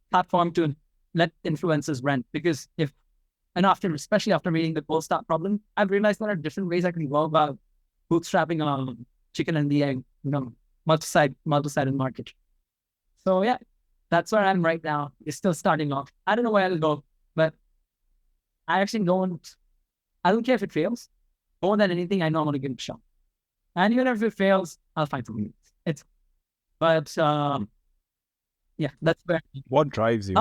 platform to let influencers rent. Because especially after reading the cold start problem, I've realized there are different ways I can go about bootstrapping chicken and the egg, multi-sided market. So yeah, that's where I'm right now. It's still starting off. I don't know where I'll go, but I actually I don't care if it fails. More than anything, I know I'm going to give it a shot. And even if it fails, I'll find something else. Yeah, that's where. What drives you?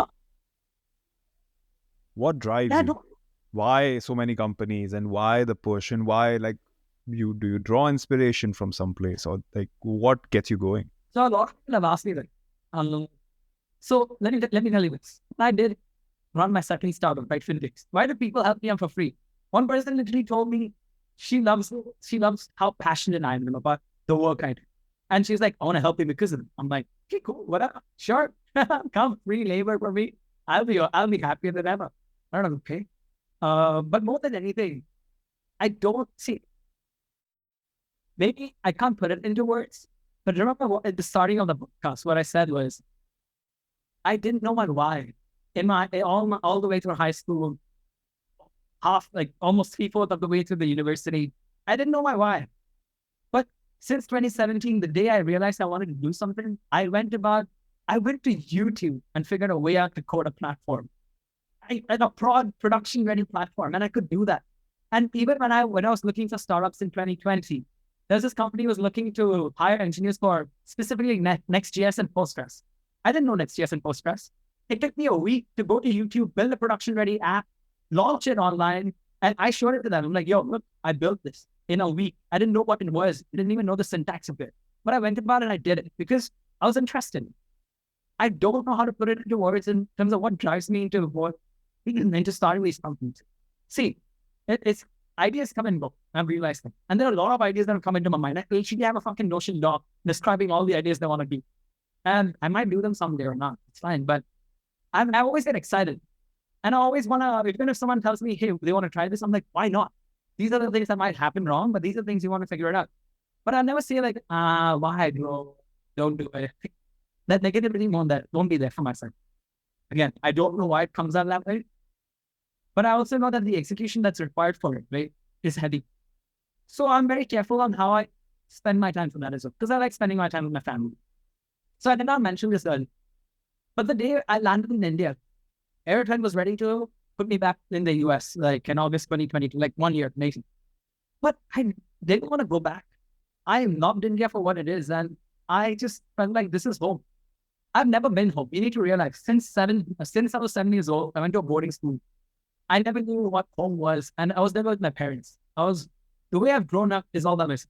What drives you? Why so many companies, and why the push, and why do you draw inspiration from someplace, or what gets you going? So a lot of people have asked me that. So let me tell you this. I did run my second startup, right? Fintechs. Why do people help me out for free? One person literally told me she loves how passionate I am about the work I do. And she's like, I want to help you because of it. I'm like, okay, cool, whatever. Sure. Come free labor for me. I'll be happier than ever. I don't know, okay. But more than anything, I don't see. Maybe I can't put it into words, but remember at the starting of the podcast, what I said was, I didn't know my why. All the way through high school, almost 3/4 of the way through the university, I didn't know my why. But since 2017, the day I realized I wanted to do something, I went to YouTube and figured a way out to code a platform. A production ready platform, and I could do that. And even when I was looking for startups in 2020, there's this company was looking to hire engineers for specifically Next.js and Postgres. I didn't know Next.js and Postgres. It took me a week to go to YouTube, build a production ready app, launch it online, and I showed it to them. I'm like, yo, look, I built this in a week. I didn't know what it was. I didn't even know the syntax of it. But I went about it and I did it because I was interested. I don't know how to put it into words in terms of what drives me into starting these companies. See, it's ideas come and go. I've realized that. And there are a lot of ideas that have come into my mind. I actually have a fucking Notion doc describing all the ideas they want to do. And I might do them someday or not. It's fine. But I always get excited. And I always want to, even if someone tells me, hey, they want to try this, I'm like, why not? These are the things that might happen wrong, but these are things you want to figure it out. But I never say why, bro? Don't do it. That negativity won't be there for my side. Again, I don't know why it comes out that way. But I also know that the execution that's required for it, right, is heavy. So I'm very careful on how I spend my time for that as well, because I like spending my time with my family. So I did not mention this earlier. But the day I landed in India, Airtime was ready to put me back in the US, like in August 2022, like 1 year, maybe. But I didn't want to go back. I loved India for what it is. And I just felt like this is home. I've never been home. You need to realize since I was 7 years old, I went to a boarding school. I never knew what home was. And I was never with my parents. The way I've grown up is all that is.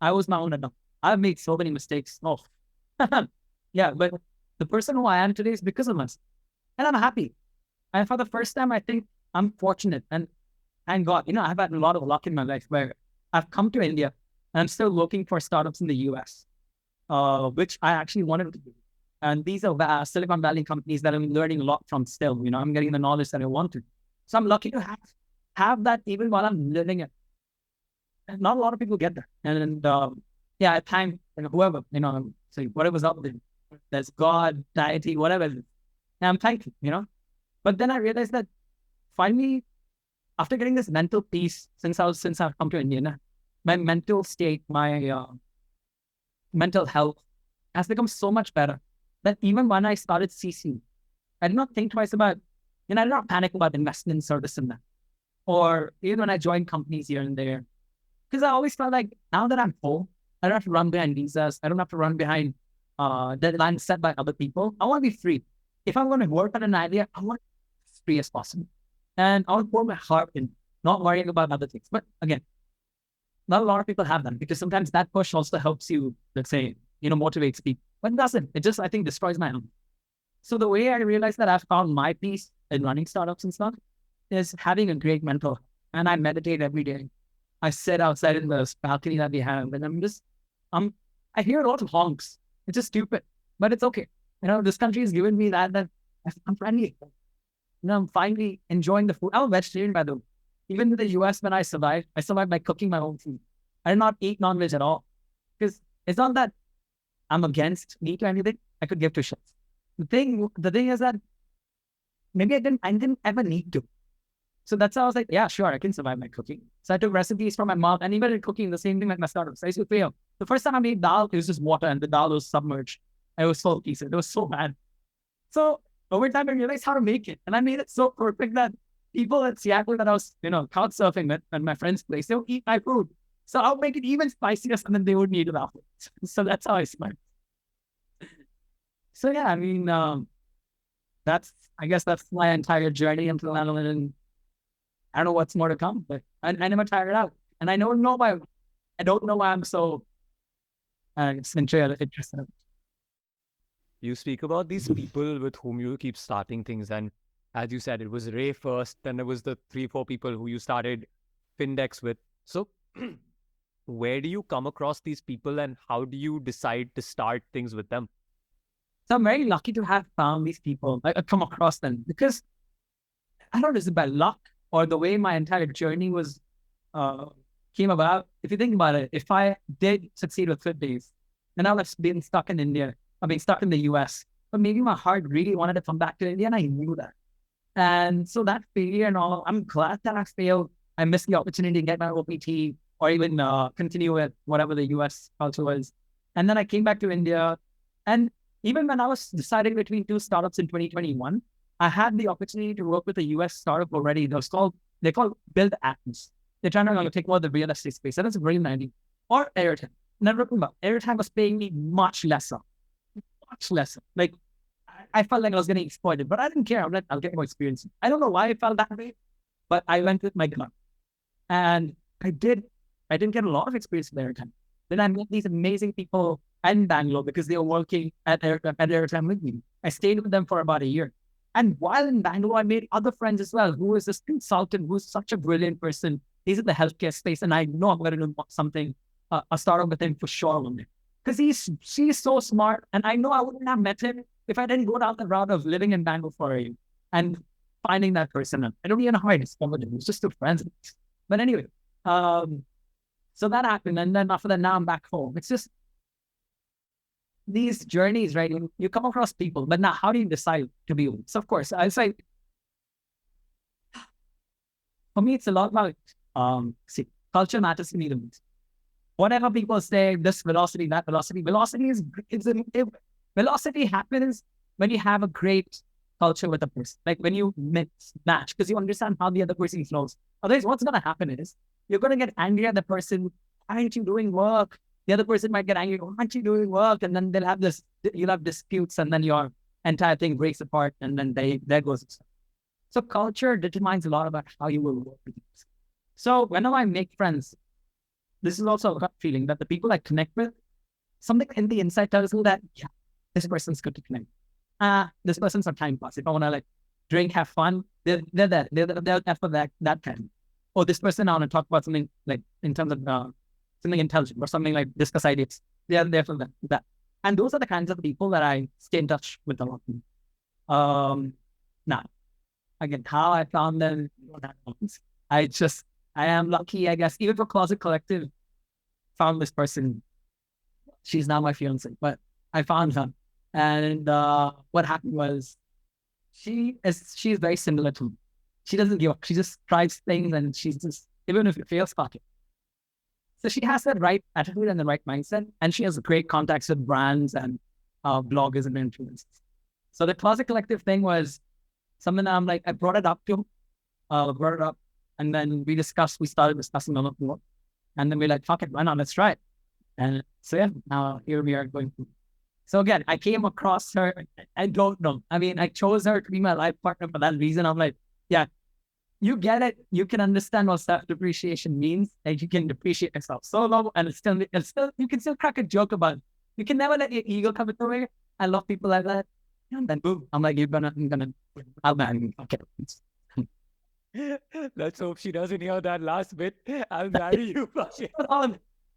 I was my own adult. I've made so many mistakes. Oh, yeah. But the person who I am today is because of us. And I'm happy. And for the first time, I think I'm fortunate. And thank God, I've had a lot of luck in my life where I've come to India and I'm still looking for startups in the US, which I actually wanted to do. And these are Silicon Valley companies that I'm learning a lot from still. I'm getting the knowledge that I wanted. So I'm lucky to have that even while I'm living it. And not a lot of people get that. And yeah, at time, whoever, say whatever's up there, there's God, deity, whatever. And I'm thankful, But then I realized that finally, after getting this mental peace since I've come to India, my mental state, my mental health has become so much better that even when I started CC, I did not think twice about, I did not panic about investments or this and that. Or even when I joined companies here and there, because I always felt like now that I'm home, I don't have to run behind visas. I don't have to run behind deadlines set by other people. I want to be free. If I'm going to work on an idea, I want to be as free as possible. And I want to pour my heart in, not worrying about other things. But again, not a lot of people have that because sometimes that push also helps you, let's say, motivates people. But it doesn't. It just, I think, destroys my own. So the way I realized that I've found my peace in running startups and stuff is having a great mentor. And I meditate every day. I sit outside in the balcony that we have, and I hear a lot of honks. It's just stupid, but it's okay. This country has given me that I'm friendly. I'm finally enjoying the food. I'm a vegetarian, by the way. Even in the US, when I survived by cooking my own food. I did not eat non-veg at all because it's not that I'm against meat or anything. I could give two shits. The thing is that maybe I didn't ever need to. So that's how I was like, yeah, sure, I can survive by cooking. So I took recipes from my mom, and even in cooking, the same thing like my startups. I used to fail. The first time I made dal, it was just water, and the dal was submerged. I was so decent. It was so bad. So over time, I realized how to make it, and I made it so perfect that people at Seattle that I was, couch surfing with at my friend's place, they'll eat my food. So I'll make it even spicier, and then they would eat it afterwards. So that's how I smile. So yeah, I mean, I guess that's my entire journey until now. And I don't know what's more to come, but I never tire it out. And I don't know why I'm so interested. You speak about these people with whom you keep starting things. And as you said, it was Ray first, then there was the 3-4 people who you started Findex with. So where do you come across these people and how do you decide to start things with them? So I'm very lucky to have found these people, come across them, because I don't know, is it by luck or the way my entire journey was came about? If you think about it, if I did succeed with Fit Days, then I would have been stuck in India. I've been stuck in the US. But maybe my heart really wanted to come back to India, and I knew that. And so that failure and all, I'm glad that I failed. I missed the opportunity to get my OPT or even continue with whatever the US culture was. And then I came back to India. And even when I was deciding between 2 startups in 2021, I had the opportunity to work with a US startup already. They're called Build Atoms. They're trying to take more of the real estate space. That is a brilliant idea. Or Airtime. Never remember, Airtime was paying me much lesser. Like, I felt like I was getting exploited, but I didn't care. I'm like, I'll get more experience. I don't know why I felt that way, but I went with my gut. And I didn't get a lot of experience with Airtime. Then I met these amazing people in Bangalore because they were working at Airtime with me. I stayed with them for about a year. And while in Bangalore, I made other friends as well, who is this consultant, who's such a brilliant person. He's in the healthcare space, and I know I'm going to do something, a startup with him for sure one day. Because she's so smart, and I know I wouldn't have met him if I didn't go down the route of living in Bangalore for a year and finding that person. I don't even know how I discovered him. It was just 2 friends. But anyway, so that happened. And then after that, now I'm back home. It's just these journeys, right? You come across people, but now how do you decide to be with? So of course, I say, for me, it's a lot about, culture matters to me the most. Whatever people say, this velocity, that velocity, velocity happens when you have a great culture with a person. Like when you match, because you understand how the other person flows. Otherwise, what's going to happen is you're going to get angry at the person. Why aren't you doing work? The other person might get angry. Why aren't you doing work? And then you'll have disputes, and then your entire thing breaks apart, and then there goes it. So culture determines a lot about how you will work with people. So whenever I make friends, this is also a gut feeling that the people I connect with, something in the inside tells me that, yeah, this person's good to connect. This person's a time pass. If I want to like drink, have fun, they're there. They're there for that time. Or this person, I want to talk about something like in terms of something intelligent or something like discuss ideas. They are there for that. And those are the kinds of people that I stay in touch with a lot. Now, again, how I found them, I am lucky, I guess. Even for Closet Collective, found this person. She's now my fiance, but I found her. And what happened was she's very similar to me. She doesn't give up. She just tries things, and she's just, even if it fails, fuck it. So she has that right attitude and the right mindset, and she has great contacts with brands and bloggers and influencers. So the Closet Collective thing was something that I'm like, I brought it up, and then we started discussing a lot more. And then we're like, fuck it, why not? Let's try it. And so yeah, now here we are going through. So again, I came across her. I don't know. I mean, I chose her to be my life partner for that reason. I'm like, yeah, you get it. You can understand what self-depreciation means, and you can depreciate yourself so low, and it's still you can still crack a joke about it. You can never let your ego come into the way. I love people like that. And then boom, I'm like, I'll marry you. Okay. Let's hope she doesn't hear that last bit. I'll marry you.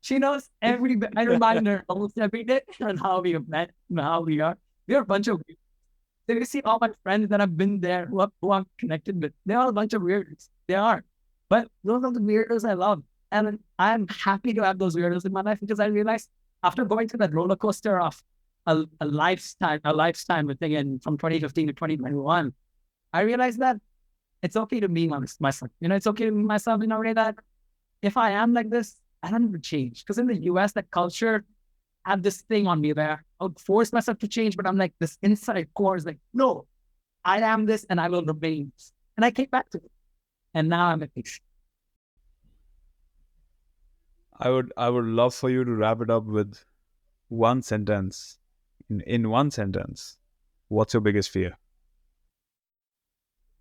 She knows every bit. I remind her almost every day on how we have met and how we are. We're a bunch of weirdos. So you see all my friends that have been there, who I'm connected with, they're all a bunch of weirdos. They are. But those are the weirdos I love. And I'm happy to have those weirdos in my life, because I realized after going through that roller coaster of a lifetime with again from 2015 to 2021, I realized that it's okay to be myself. It's okay to be myself in a way that if I am like this, I don't need to change. Because in the US, that culture had this thing on me where I would force myself to change, but I'm like, this inside core is like, no, I am this and I will remain this. And I came back to it. And now I'm at peace. I would love for you to wrap it up with one sentence. In one sentence, what's your biggest fear?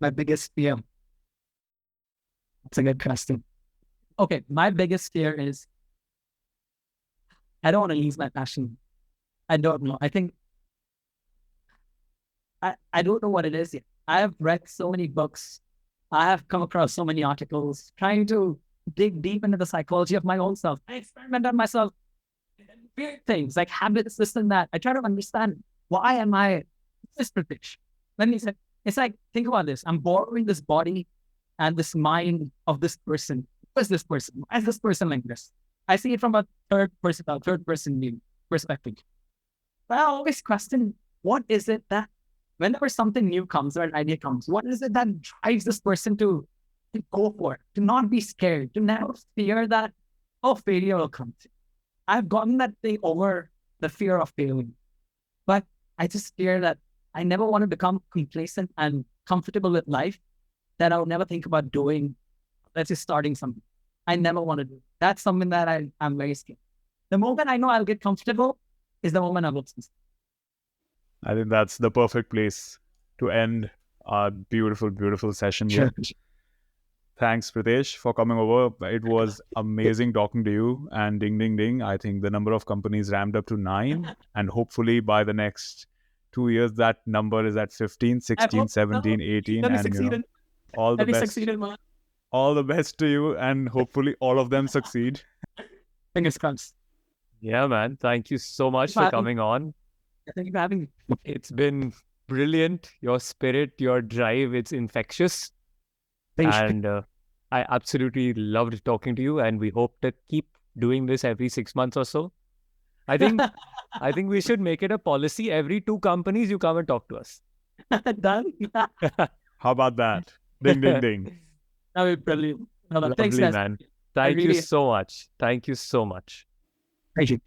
My biggest fear. That's a good question. Okay, my biggest fear is I don't want to lose my passion. I don't know. I think I don't know what it is yet. I have read so many books. I have come across so many articles trying to dig deep into the psychology of my own self. I experiment on myself. Weird things like habits, this and that. I try to understand, why am I this Pritesh? Let me say, it's like, think about this. I'm borrowing this body and this mind of this person. Who is this person? Why is this person like this? I see it from a third person view perspective. But I always question, what is it that whenever something new comes or an idea comes, what is it that drives this person to go for it, to not be scared, to never fear that, failure will come. I've gotten that thing over the fear of failing. But I just fear that I never want to become complacent and comfortable with life, that I'll never think about doing, let's just starting something. I never want to do. That's something that I'm very scared. The moment I know I'll get comfortable is the moment I will succeed. I think that's the perfect place to end our beautiful, beautiful session here. Sure. Thanks, Pritesh, for coming over. It was amazing talking to you. And ding, ding, ding. I think the number of companies ramped up to 9. And hopefully by the next 2 years, that number is at 15, 16, 17, 18. Let me and succeed. all the best. Succeed in all the best to you. And hopefully all of them succeed. Fingers crossed. Yeah, man. Thank you so much for coming on. Thank you for having me. It's been brilliant. Your spirit, your drive, it's infectious. And I absolutely loved talking to you, and we hope to keep doing this every 6 months or so. I think we should make it a policy. Every 2 companies, you come and talk to us. Done. How about that? Ding, ding, ding. That would be brilliant. Lovely, thanks, man. Thank you so much. Thank you so much. Thank you.